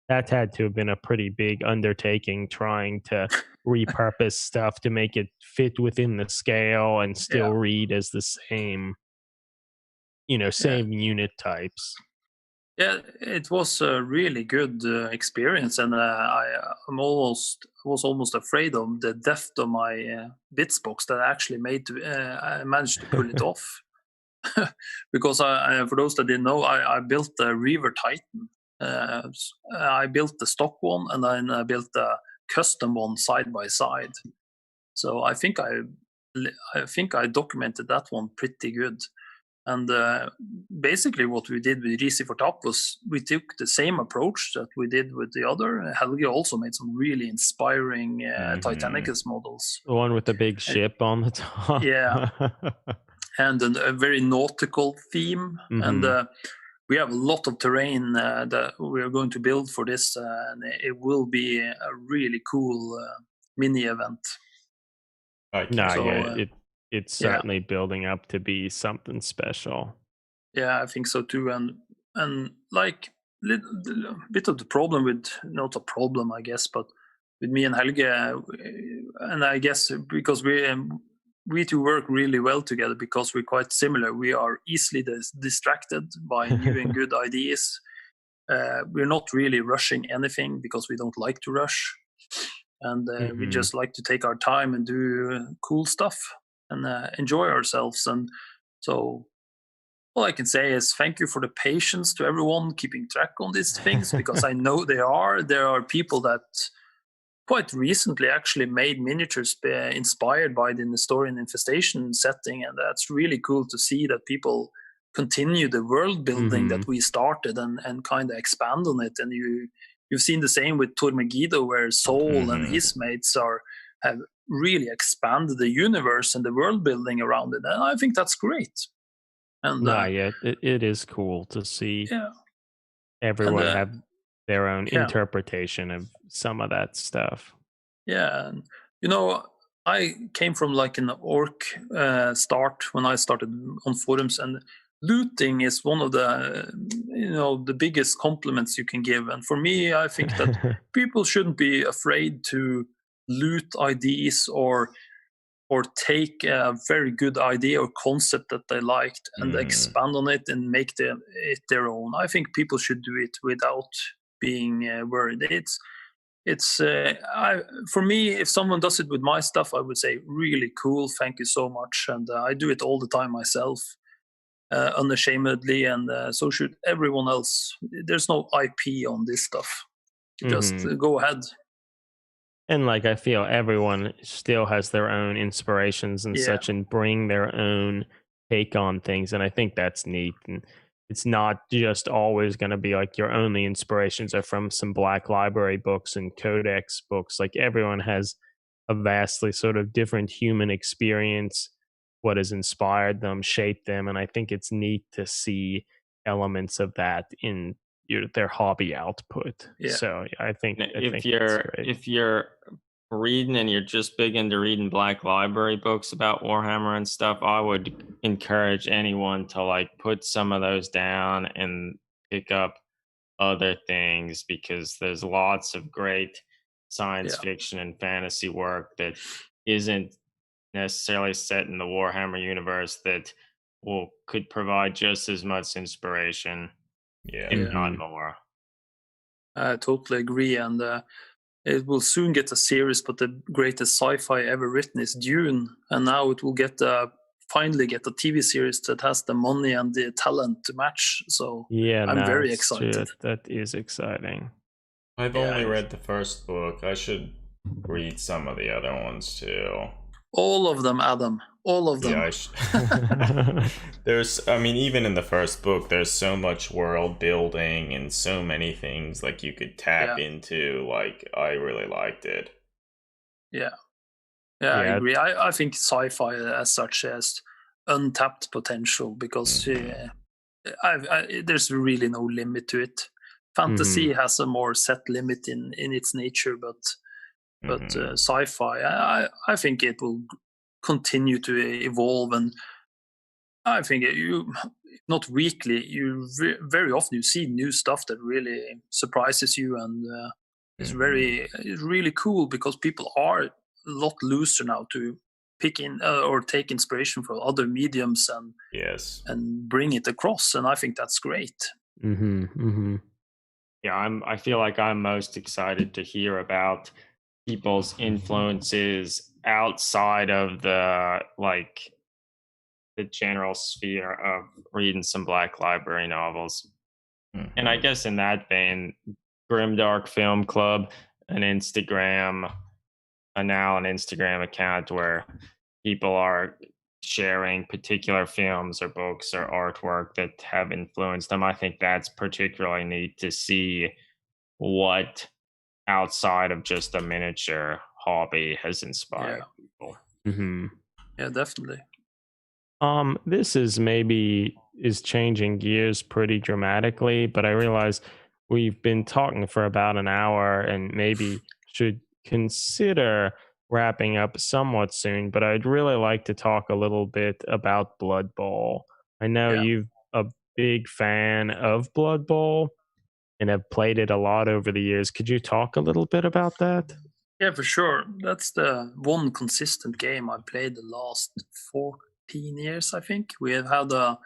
had to have been a pretty big undertaking, trying to repurpose stuff to make it fit within the scale and still read as the same, same unit types. Yeah, it was a really good experience, and I was almost afraid of the depth of my bits box that I actually I managed to pull it off. Because for those that didn't know, I built a Reaver Titan. I built the stock one, and then I built a custom one side by side. So I think I documented that one pretty good. And basically what we did with Risi for Top was we took the same approach that we did with the other. Helge also made some really inspiring Titanicus models. The one with the big ship on the top. Yeah. And a very nautical theme. And we have a lot of terrain that we are going to build for this. And it will be a really cool mini event. It's certainly building up to be something special. Yeah, I think so too. And like a bit of the problem with, not a problem, I guess, but with me and Helge, and I guess because we two work really well together because we're quite similar. We are easily distracted by new and good ideas. We're not really rushing anything because we don't like to rush. And we just like to take our time and do cool stuff and enjoy ourselves. And so all I can say is thank you for the patience to everyone keeping track on these things, because I know there are people that quite recently actually made miniatures inspired by the Nestorian Infestation setting, and that's really cool to see that people continue the world building that we started and kind of expand on it. And you've seen the same with Tormegido, where Sol and his mates have really expanded the universe and the world building around it, and I think that's great. And it is cool to see everyone have their own interpretation of some of that stuff. Yeah, and I came from like an orc start when I started on forums, and looting is one of the the biggest compliments you can give, and for me, I think that people shouldn't be afraid to loot ideas or take a very good idea or concept that they liked and expand on it and make it their own. I think people should do it without being worried. For me, if someone does it with my stuff, I would say really cool, thank you so much, and I do it all the time myself. Unashamedly, and so should everyone else. There's no IP on this stuff. Just go ahead. And like, I feel everyone still has their own inspirations and such, and bring their own take on things. And I think that's neat. And it's not just always going to be like your only inspirations are from some Black Library books and Codex books. Like, everyone has a vastly sort of different human experience, what has inspired them, shaped them, and I think it's neat to see elements of that in their hobby output. So I think if you're reading and you're just big into reading Black Library books about Warhammer and stuff, I would encourage anyone to like put some of those down and pick up other things, because there's lots of great science fiction and fantasy work that isn't necessarily set in the Warhammer universe that could provide just as much inspiration, if not more. I totally agree, and it will soon get a series, but the greatest sci-fi ever written is Dune, and now it will finally get a TV series that has the money and the talent to match. So I'm very excited. That is exciting. I've only read the first book. I should read some of the other ones too. All of them, Adam. All of them. Yeah, even in the first book, there's so much world building and so many things like you could tap into. Like, I really liked it. Yeah, I agree. I think sci-fi as such has untapped potential, because there's really no limit to it. Fantasy has a more set limit in its nature, but sci-fi, I think it will continue to evolve, and I think not weekly, very often you see new stuff that really surprises you, and it's really cool, because people are a lot looser now to pick in or take inspiration from other mediums and bring it across, and I think that's great. Yeah, I feel like I'm most excited to hear about people's influences outside of the general sphere of reading some Black Library novels. And I guess in that vein, Grimdark Film Club, now an Instagram account where people are sharing particular films or books or artwork that have influenced them. I think that's particularly neat to see what outside of just a miniature hobby has inspired people. Yeah, definitely. This is changing gears pretty dramatically, but I realize we've been talking for about an hour and maybe should consider wrapping up somewhat soon, but I'd really like to talk a little bit about Blood Bowl. I know you're a big fan of Blood Bowl and have played it a lot over the years. Could you talk a little bit about that? Yeah, for sure. That's the one consistent game I played the last 14 years, I think. We have had a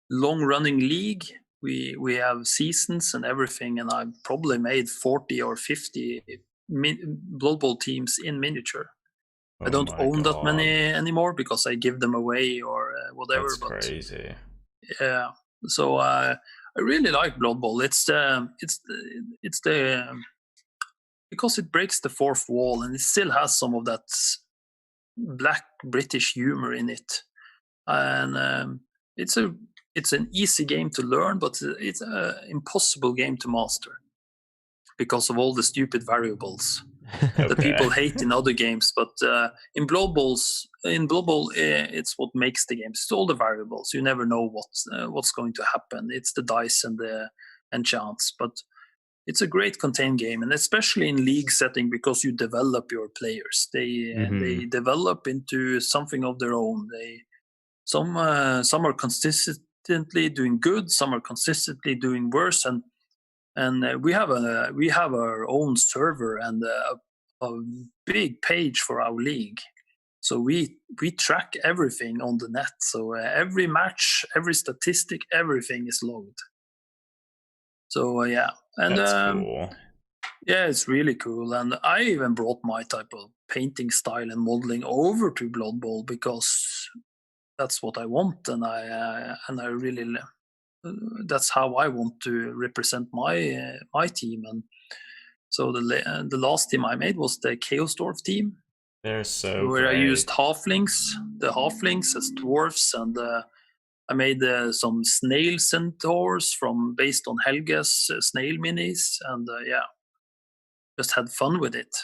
long-running league. We have seasons and everything, and I've probably made 40 or 50 Blood Bowl teams in miniature. I don't own that many anymore because I give them away or whatever. That's crazy. Yeah, so I really like Blood Bowl. It's the because it breaks the fourth wall and it still has some of that black British humor in it, and it's an easy game to learn, but it's an impossible game to master because of all the stupid variables that people hate in other games. But in Blood Bowl, it's what makes the game. It's all the variables. You never know what's going to happen. It's the dice and the enchants. But it's a great contained game, and especially in league setting because you develop your players. They develop into something of their own. Some are consistently doing good, some are consistently doing worse, and we have our own server and a big page for our league. So we track everything on the net. So every match, every statistic, everything is logged. So yeah, and that's cool. Yeah, it's really cool. And I even brought my type of painting style and modeling over to Blood Bowl because that's what I want, and I really that's how I want to represent my team. And so the last team I made was the Chaos Dwarf team. They're so where great. I used the halflings as dwarfs, and I made some snail centaurs based on Helge's snail minis, and yeah, just had fun with it.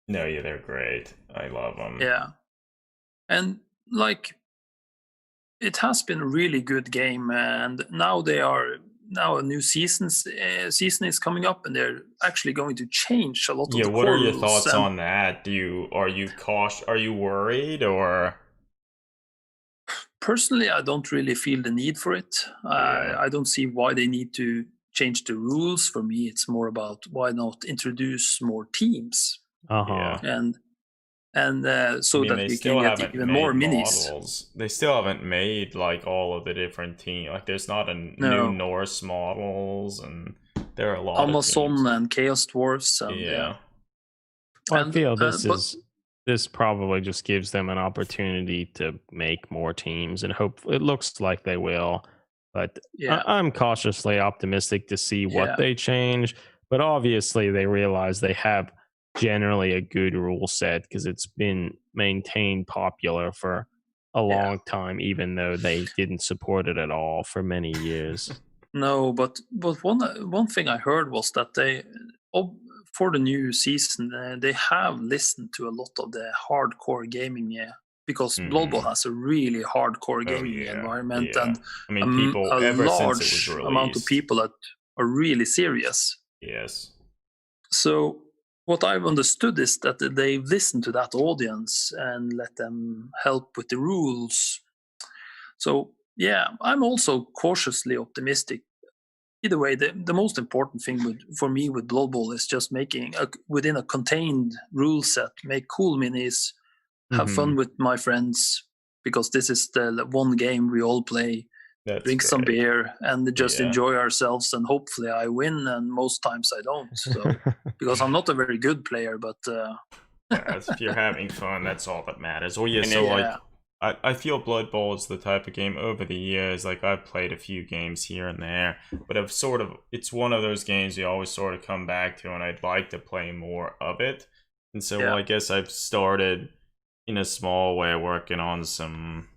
No, yeah, they're great. I love them. Yeah, and like it has been a really good game, and now a new season is coming up, and they're actually going to change a lot of the what are your thoughts and on that? Are you worried, or? Personally, I don't really feel the need for it. I don't see why they need to change the rules. For me, it's more about why not introduce more teams, and so that we can get even more minis. Models. They still haven't made like all of the different teams. Like, there's not a new Norse models, and there are a lot Amazon of teams. and Chaos Dwarfs. And, I feel this probably just gives them an opportunity to make more teams, and hope it looks like they will. But I'm cautiously optimistic to see what they change. But obviously, they realize they have generally a good rule set because it's been maintained popular for a long time, even though they didn't support it at all for many years. No, but one thing I heard was that they, for the new season, they have listened to a lot of the hardcore gaming, because Blood Bowl has a really hardcore gaming environment, and I mean, people a ever large since it was released, amount of people that are really serious. Yes. So what I've understood is that they've listened to that audience and let them help with the rules. So yeah, I'm also cautiously optimistic. Either way, the most important thing for me with Blood Bowl is just making within a contained rule set, make cool minis, have fun with my friends, because this is the one game we all play. Drink some beer and just enjoy ourselves, and hopefully I win, and most times I don't. So because I'm not a very good player, but if you're having fun, that's all that matters. Like, I feel Blood Bowl is the type of game over the years, like I've played a few games here and there, but it's one of those games you always sort of come back to, and I'd like to play more of it. And so I guess I've started in a small way working on some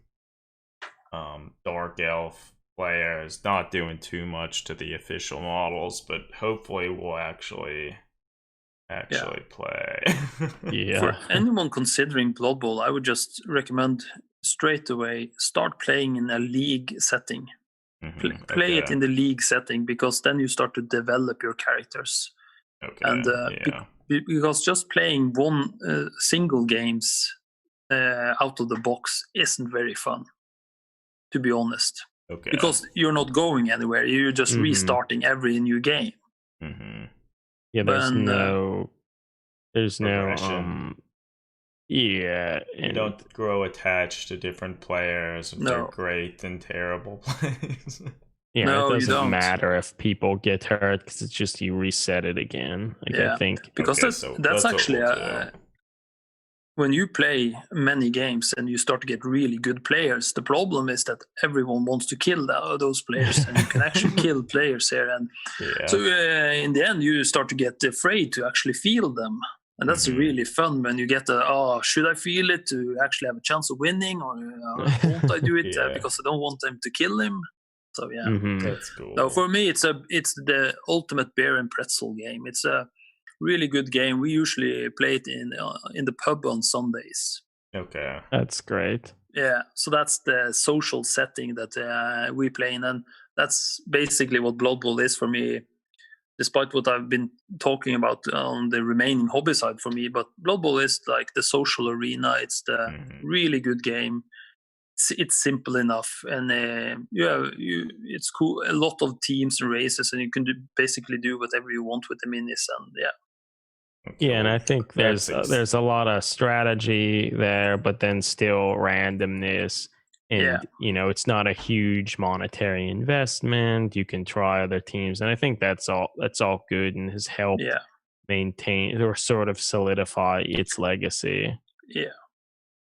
Dark Elf players, not doing too much to the official models, but hopefully we'll actually play. For anyone considering Blood Bowl, I would just recommend straight away start playing in a league setting. Play it in the league setting, because then you start to develop your characters. And because just playing one single games out of the box isn't very fun, to be honest. Because you're not going anywhere, you're just restarting every new game. Yeah, there's no you don't grow attached to different players if they're great and terrible players. It doesn't matter if people get hurt, because it's just you reset it again. I think because that's actually when you play many games and you start to get really good players, the problem is that everyone wants to kill those players, and you can actually kill players here. And so in the end, you start to get afraid to actually feel them. And that's really fun when you get should I feel it to actually have a chance of winning, or won't I do it because I don't want them to kill him? So that's cool. No, for me, it's the ultimate beer and pretzel game. It's a really good game. We usually play it in the pub on Sundays. Okay, that's great. Yeah, so that's the social setting that we play in, and that's basically what Blood Bowl is for me. Despite what I've been talking about on the remaining hobby side for me, but Blood Bowl is like the social arena. It's the really good game. it's simple enough, and it's cool. A lot of teams and races, and you can basically do whatever you want with the minis, and yeah, and I think there's a lot of strategy there, but then still randomness. And it's not a huge monetary investment. You can try other teams, and I think that's all good and has helped maintain or sort of solidify its legacy. Yeah,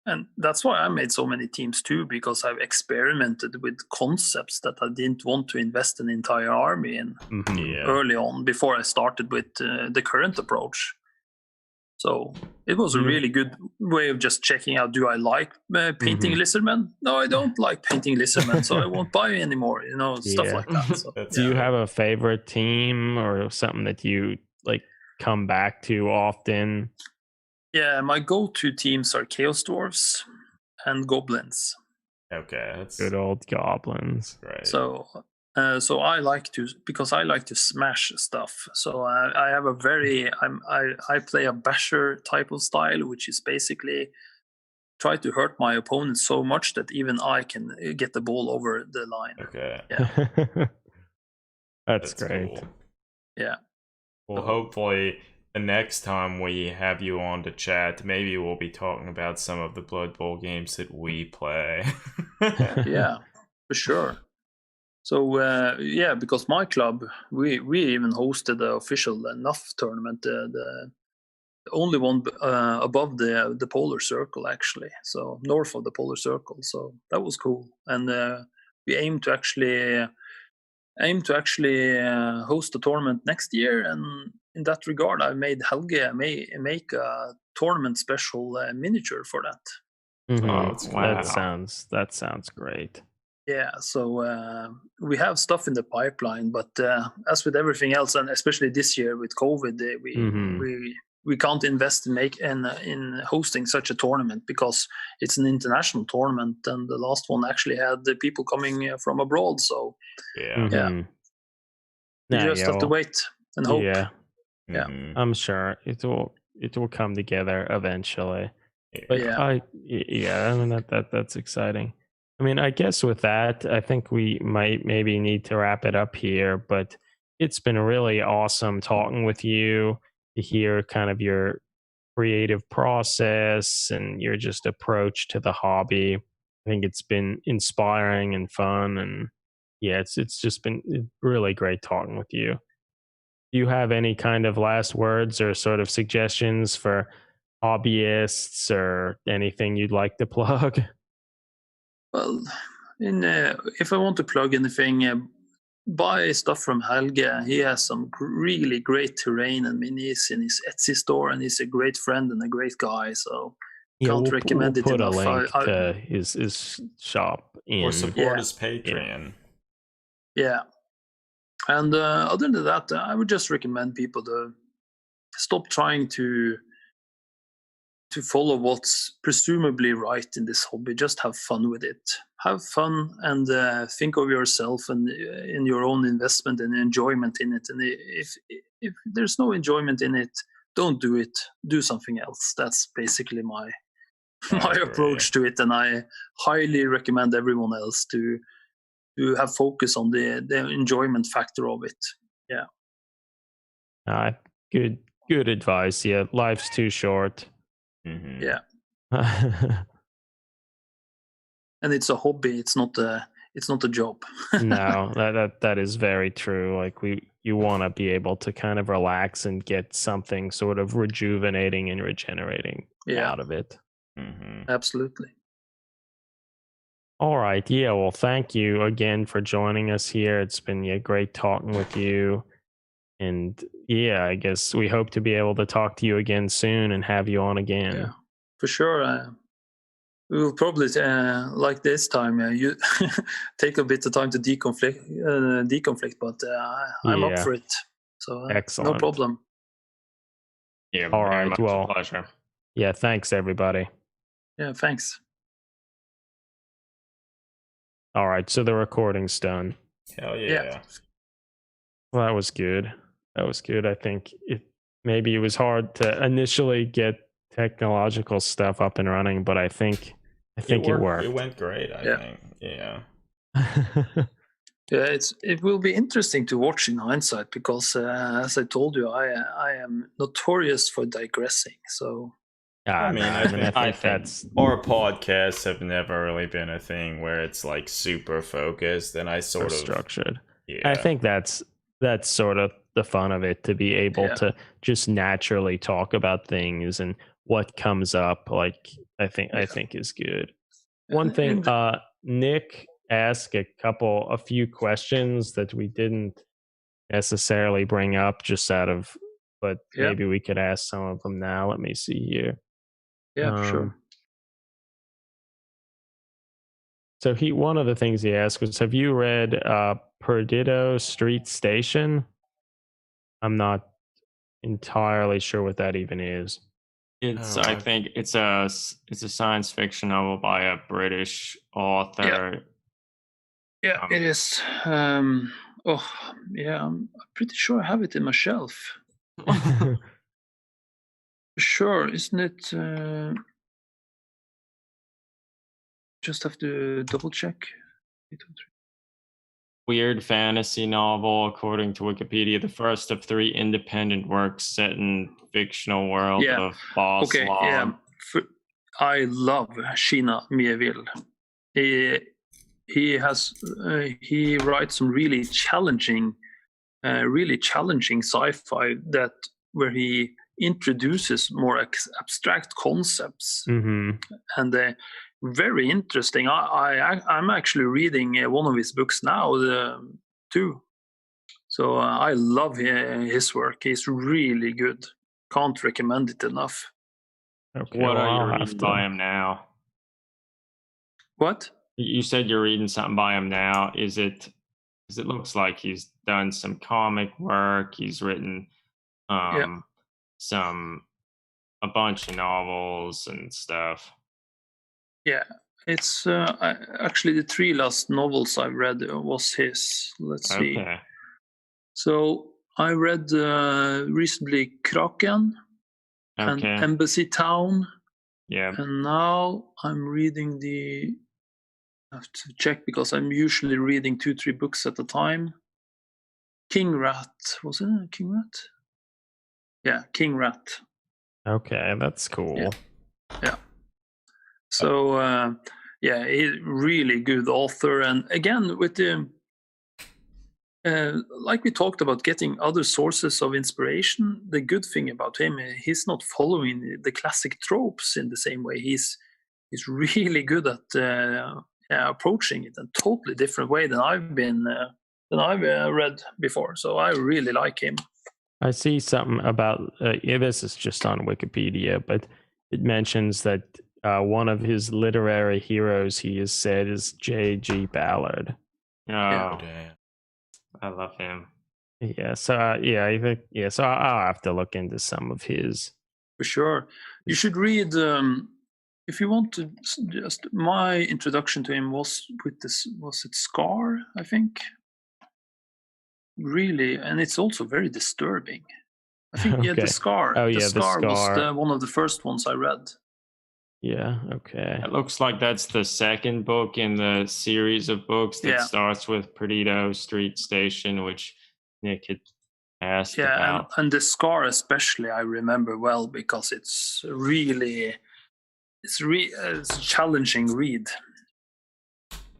and that's why I made so many teams too, because I've experimented with concepts that I didn't want to invest an entire army in early on before I started with the current approach. So it was a really good way of just checking out, do I like painting lizardmen? No, I don't like painting lizardmen, so I won't buy anymore, stuff like that. So, do you have a favorite team or something that you like come back to often? Yeah, my go-to teams are Chaos Dwarfs and Goblins. Okay, that's good old Goblins. Right. So I like to smash stuff. So I have I play a basher type of style, which is basically try to hurt my opponent so much that even I can get the ball over the line. Okay. Yeah. That's great. Cool. Yeah. Well, hopefully the next time we have you on to chat, maybe we'll be talking about some of the Blood Bowl games that we play. Yeah, for sure. So because my club, we even hosted the official NUF tournament, the only one above the polar circle, actually. So north of the polar circle. So that was cool, and we aim to actually host a tournament next year. And in that regard, I made Helge make a tournament special miniature for that. That sounds great. Yeah, so we have stuff in the pipeline, but as with everything else, and especially this year with COVID, we can't invest in hosting such a tournament because it's an international tournament, and the last one actually had the people coming from abroad. So you just have to wait and hope. Yeah, I'm sure it will come together eventually. But I mean that's exciting. I mean, I guess with that, I think we might maybe need to wrap it up here, but it's been really awesome talking with you to hear kind of your creative process and your just approach to the hobby. I think it's been inspiring and fun, and it's just been really great talking with you. Do you have any kind of last words or sort of suggestions for hobbyists or anything you'd like to plug? Well, if I want to plug anything, buy stuff from Helge. He has some really great terrain and minis in his Etsy store, and he's a great friend and a great guy. So can't recommend it enough. Put a link to his shop or support his Patreon. Yeah, and other than that, I would just recommend people to stop trying to follow what's presumably right in this hobby. Just have fun with it. Have fun and think of yourself and in your own investment and enjoyment in it. And if there's no enjoyment in it, don't do it. Do something else. That's basically my approach to it. And I highly recommend everyone else to have focus on the enjoyment factor of it. Yeah. Good advice. Yeah, life's too short. Yeah. And it's a hobby. It's not a job. No, that is very true. Like you want to be able to kind of relax and get something sort of rejuvenating and regenerating out of it. Absolutely. All right. Yeah. Well, thank you again for joining us here. It's been great talking with you. And I guess we hope to be able to talk to you again soon and have you on again. Yeah, for sure. We will probably, like this time, you take a bit of time to deconflict, but I'm up for it. So excellent. No problem. Yeah. All right. Well, pleasure. Yeah. Thanks, everybody. Yeah. Thanks. All right. So the recording's done. Hell yeah. Well, that was good. I think maybe it was hard to initially get technological stuff up and running, but I think I think it worked. It went great, I think. Yeah. Yeah, it will be interesting to watch in hindsight because, as I told you, I am notorious for digressing. So, I mean, I think that's our podcasts have never really been a thing where it's like super focused, and I sort of structured. Yeah. I think that's sort of the fun of it, to be able to just naturally talk about things and what comes up. Like I think is good. One thing, Nick asked a few questions that we didn't necessarily bring up but maybe we could ask some of them now. Let me see here. Yeah, sure. So one of the things he asked was, have you read Perdido Street Station? I'm not entirely sure what that even is. I think it's a science fiction novel by a British author. Yeah, it is. I'm pretty sure I have it in my shelf. Sure, isn't it? Just have to double check. Weird fantasy novel, according to Wikipedia, the first of 3 independent works set in fictional world of Boss Okay, Law. yeah. I love Sheena Mieville. He writes some really challenging sci-fi where he introduces more abstract concepts, and very interesting. I'm actually reading one of his books now too. So I love his work. He's really good. Can't recommend it enough. Okay, what are you reading by him now? What? You said you're reading something by him now. Is it? Because it looks like he's done some comic work. He's written a bunch of novels and stuff. Yeah, it's actually the 3 last novels I read was his. Let's see. Okay. So I read recently Kraken and Embassy Town. Yeah. And now I'm reading I have to check because I'm usually reading 2-3 books at a time. King Rat. Was it King Rat? Yeah, King Rat. Okay, that's cool. Yeah. So, he's really good author. And again, with the like we talked about getting other sources of inspiration, the good thing about him, he's not following the classic tropes in the same way. He's really good at approaching it in a totally different way than I've read before. So I really like him. I see something about this is just on Wikipedia, but it mentions that one of his literary heroes, he has said, is J.G. Ballard. Oh, damn. I love him. Yeah, so I think so I'll have to look into some of his. For sure. You should read if you want to. Just my introduction to him was it Scar, I think. Really, and it's also very disturbing. I think the Scar. Oh, the Scar was one of the first ones I read. Yeah, okay. It looks like that's the second book in the series of books that starts with Perdido Street Station, which Nick had asked about. And the Scar especially I remember well because it's a challenging read.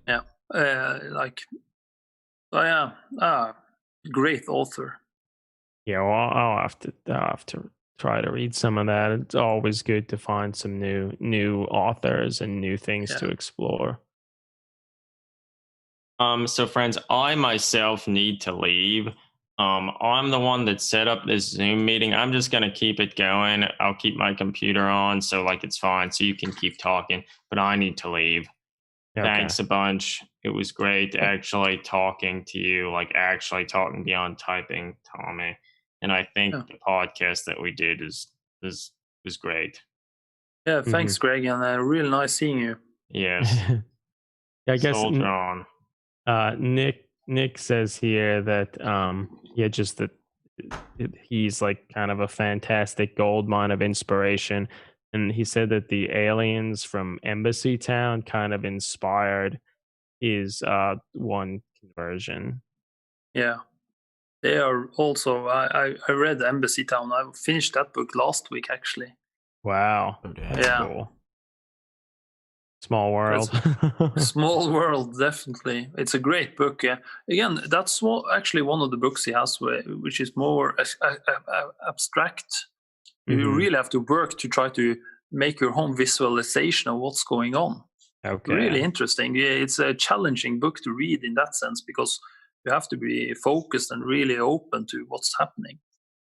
Yeah, great author. Yeah, well, I'll have to try to read some of that. It's always good to find some new authors and new things to explore. So friends, I myself need to leave. I'm the one that set up this Zoom meeting. I'm just going to keep it going. I'll keep my computer on so it's fine. So you can keep talking, but I need to leave. Okay. Thanks a bunch. It was great actually talking to you, actually talking beyond typing, Tommy. And I think the podcast that we did was great. Yeah, thanks, Greg, and really nice seeing you. Yes. I guess Soldier on. Nick says here that just that he's kind of a fantastic gold mine of inspiration. and he said that the aliens from Embassy Town kind of inspired his one conversion. Yeah, they are also. I read Embassy Town. I finished that book last week, actually. Wow, that's cool. Small world. Small world, definitely. It's a great book. Again, that's actually one of the books he has, which is more abstract. You really have to work to try to make your own visualization of what's going on. Okay. Really interesting. Yeah, it's a challenging book to read in that sense, because you have to be focused and really open to what's happening.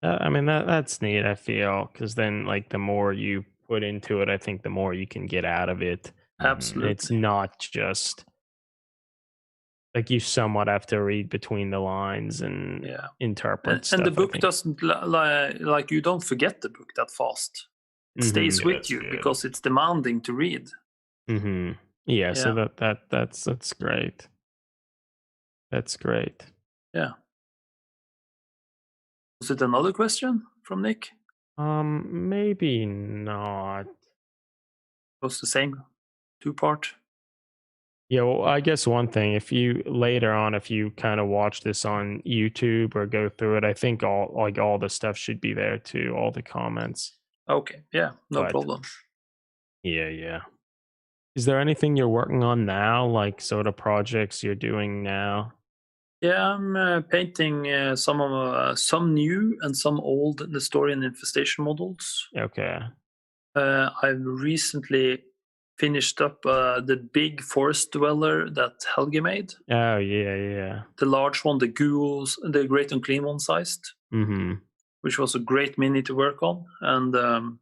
I mean, that's neat, I feel, because then, like, the more you put into it, I think the more you can get out of it. Absolutely. It's not just like you somewhat have to read between the lines and interpret stuff. And the book doesn't like you don't forget the book that fast. It stays with you because it's demanding to read. Yeah, so that's great. That's great. Yeah. Was it another question from Nick? Maybe not. It was the same 2-part. Yeah, well, I guess one thing, if you later on, if you kind of watch this on YouTube or go through it, I think all the stuff should be there too, all the comments. Okay, yeah, no problem. Yeah. Is there anything you're working on now, like sort of projects you're doing now? Yeah, I'm painting some new and some old Nestorian Infestation models. Okay. I've recently finished up the big forest dweller that Helge made. Oh, yeah. The large one, the ghouls, the great unclean one sized, which was a great mini to work on. And with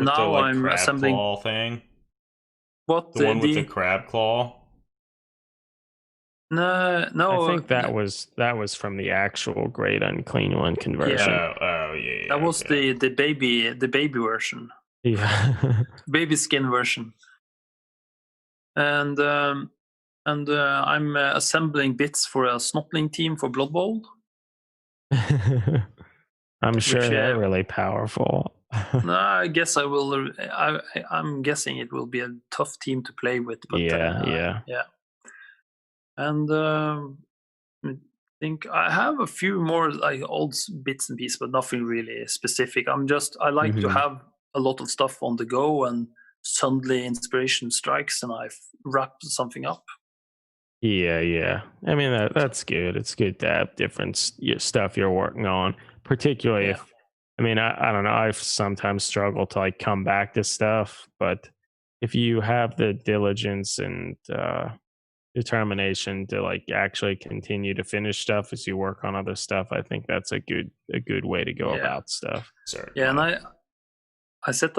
now the, I'm crab assembling. Claw thing? What? The one with the crab claw? No. I think that was from the actual great unclean one conversion. Yeah. That was the baby version. Yeah. Baby skin version. And I'm assembling bits for a Snotling team for Blood Bowl. I'm sure they're really powerful. No, I guess I will. I'm guessing it will be a tough team to play with. But yeah. And I think I have a few more like old bits and pieces, but nothing really specific. I like to have a lot of stuff on the go, and suddenly inspiration strikes, and I wrap something up. Yeah. I mean, that's good. It's good to have different stuff you're working on, particularly if. I mean, I don't know. I've sometimes struggled to like come back to stuff, but if you have the diligence and determination to like actually continue to finish stuff as you work on other stuff, I think that's a good way to go about stuff. Certainly. Yeah, and I set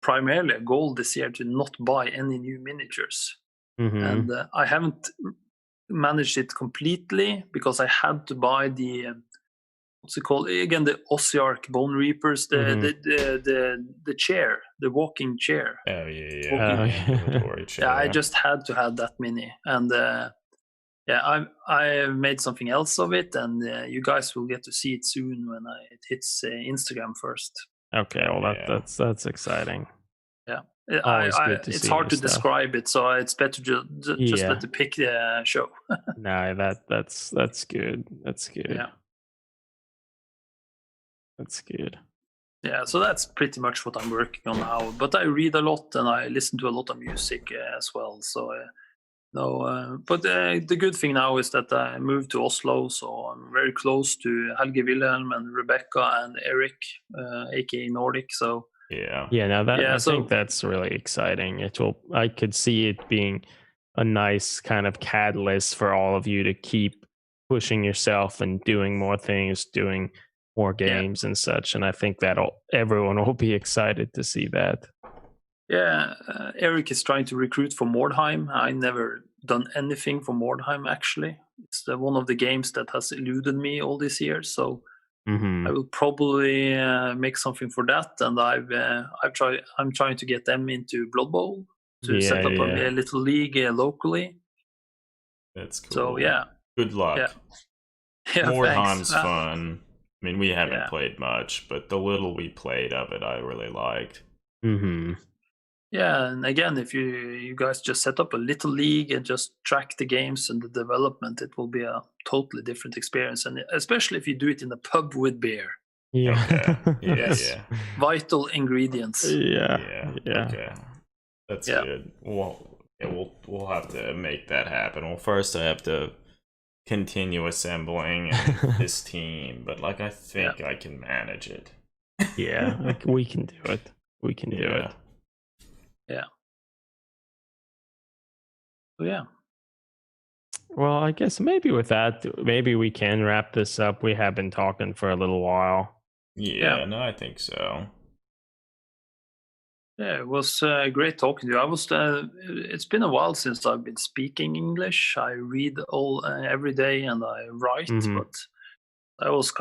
primarily a goal this year to not buy any new miniatures, and I haven't managed it completely because I had to buy the what's it called again? The Ossiarch Bone Reapers, the chair, the walking chair. Oh yeah. Yeah, I just had to have that mini, and I made something else of it, and you guys will get to see it soon when it hits Instagram first. Okay, well that's exciting. Yeah, it's hard to describe it, so it's better just let the pic show. No, that's good. That's good. Yeah. That's good. Yeah, so that's pretty much what I'm working on now. But I read a lot and I listen to a lot of music as well. So, but the good thing now is that I moved to Oslo, so I'm very close to Helge, Wilhelm, and Rebecca and Eric, aka Nordic. So I think that's really exciting. I could see it being a nice kind of catalyst for all of you to keep pushing yourself and doing more things, doing more games and such, and I think that everyone will be excited to see that. Yeah, Eric is trying to recruit for Mordheim. I never done anything for Mordheim actually. It's one of the games that has eluded me all these years, so I will probably make something for that. And I'm trying to get them into Blood Bowl to set up a little league locally. That's cool. So yeah, good luck. Yeah, Mordheim's fun. I mean, we haven't played much, but the little we played of it, I really liked. Yeah, and again, if you guys just set up a little league and just track the games and the development, it will be a totally different experience, and especially if you do it in a pub with beer. Yeah. Okay. Yes. Vital ingredients. Yeah. Okay. That's good. We'll have to make that happen. Well, first I have to continue assembling this team, but like I think I can manage it. Yeah, like, we can do it. We can do it. Yeah. So yeah. Well, I guess maybe with that, maybe we can wrap this up. We have been talking for a little while. Yeah, no, I think so. Yeah, it was great talking to you. It's been a while since I've been speaking English. I read every day and I write, but I was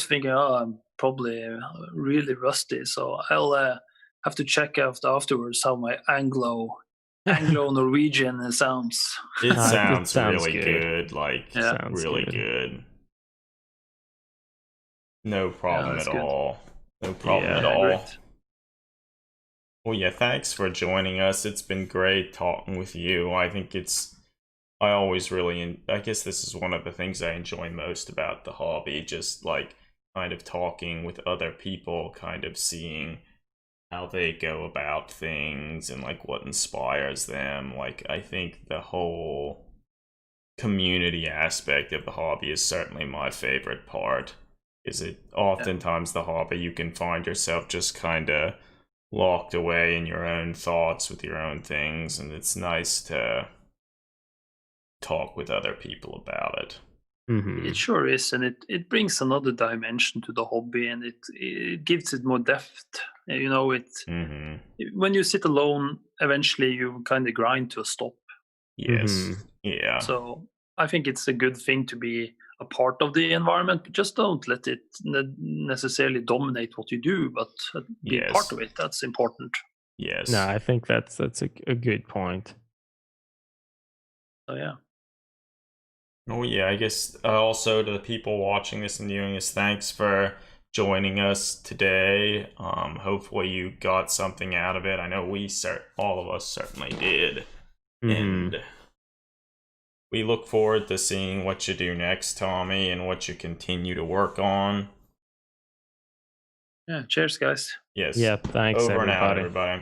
thinking, I'm probably really rusty, so I'll have to check out afterwards how my Anglo-Norwegian sounds. It sounds really good. Like, sounds really good. No problem at all. No problem at all. Great. Well, yeah, thanks for joining us. It's been great talking with you. I think I always really, I guess this is one of the things I enjoy most about the hobby, just like kind of talking with other people, kind of seeing how they go about things and like what inspires them. Like, I think the whole community aspect of the hobby is certainly my favorite part. Is it oftentimes the hobby you can find yourself just kind of locked away in your own thoughts with your own things, and it's nice to talk with other people about it. It sure is, and it brings another dimension to the hobby, and it gives it more depth. You know, when you sit alone, eventually you kind of grind to a stop. Yes. Yeah. So I think it's a good thing to be a part of the environment, but just don't let it necessarily dominate what you do, but be part of it. That's important. Yes. No, I think that's a good point. So yeah. Oh yeah, I guess also to the people watching this and viewing this, thanks for joining us today. Hopefully you got something out of it. I know all of us certainly did. And we look forward to seeing what you do next, Tommy, and what you continue to work on. Yeah, cheers, guys. Yes. Yeah, thanks, Over everybody. and out, everybody.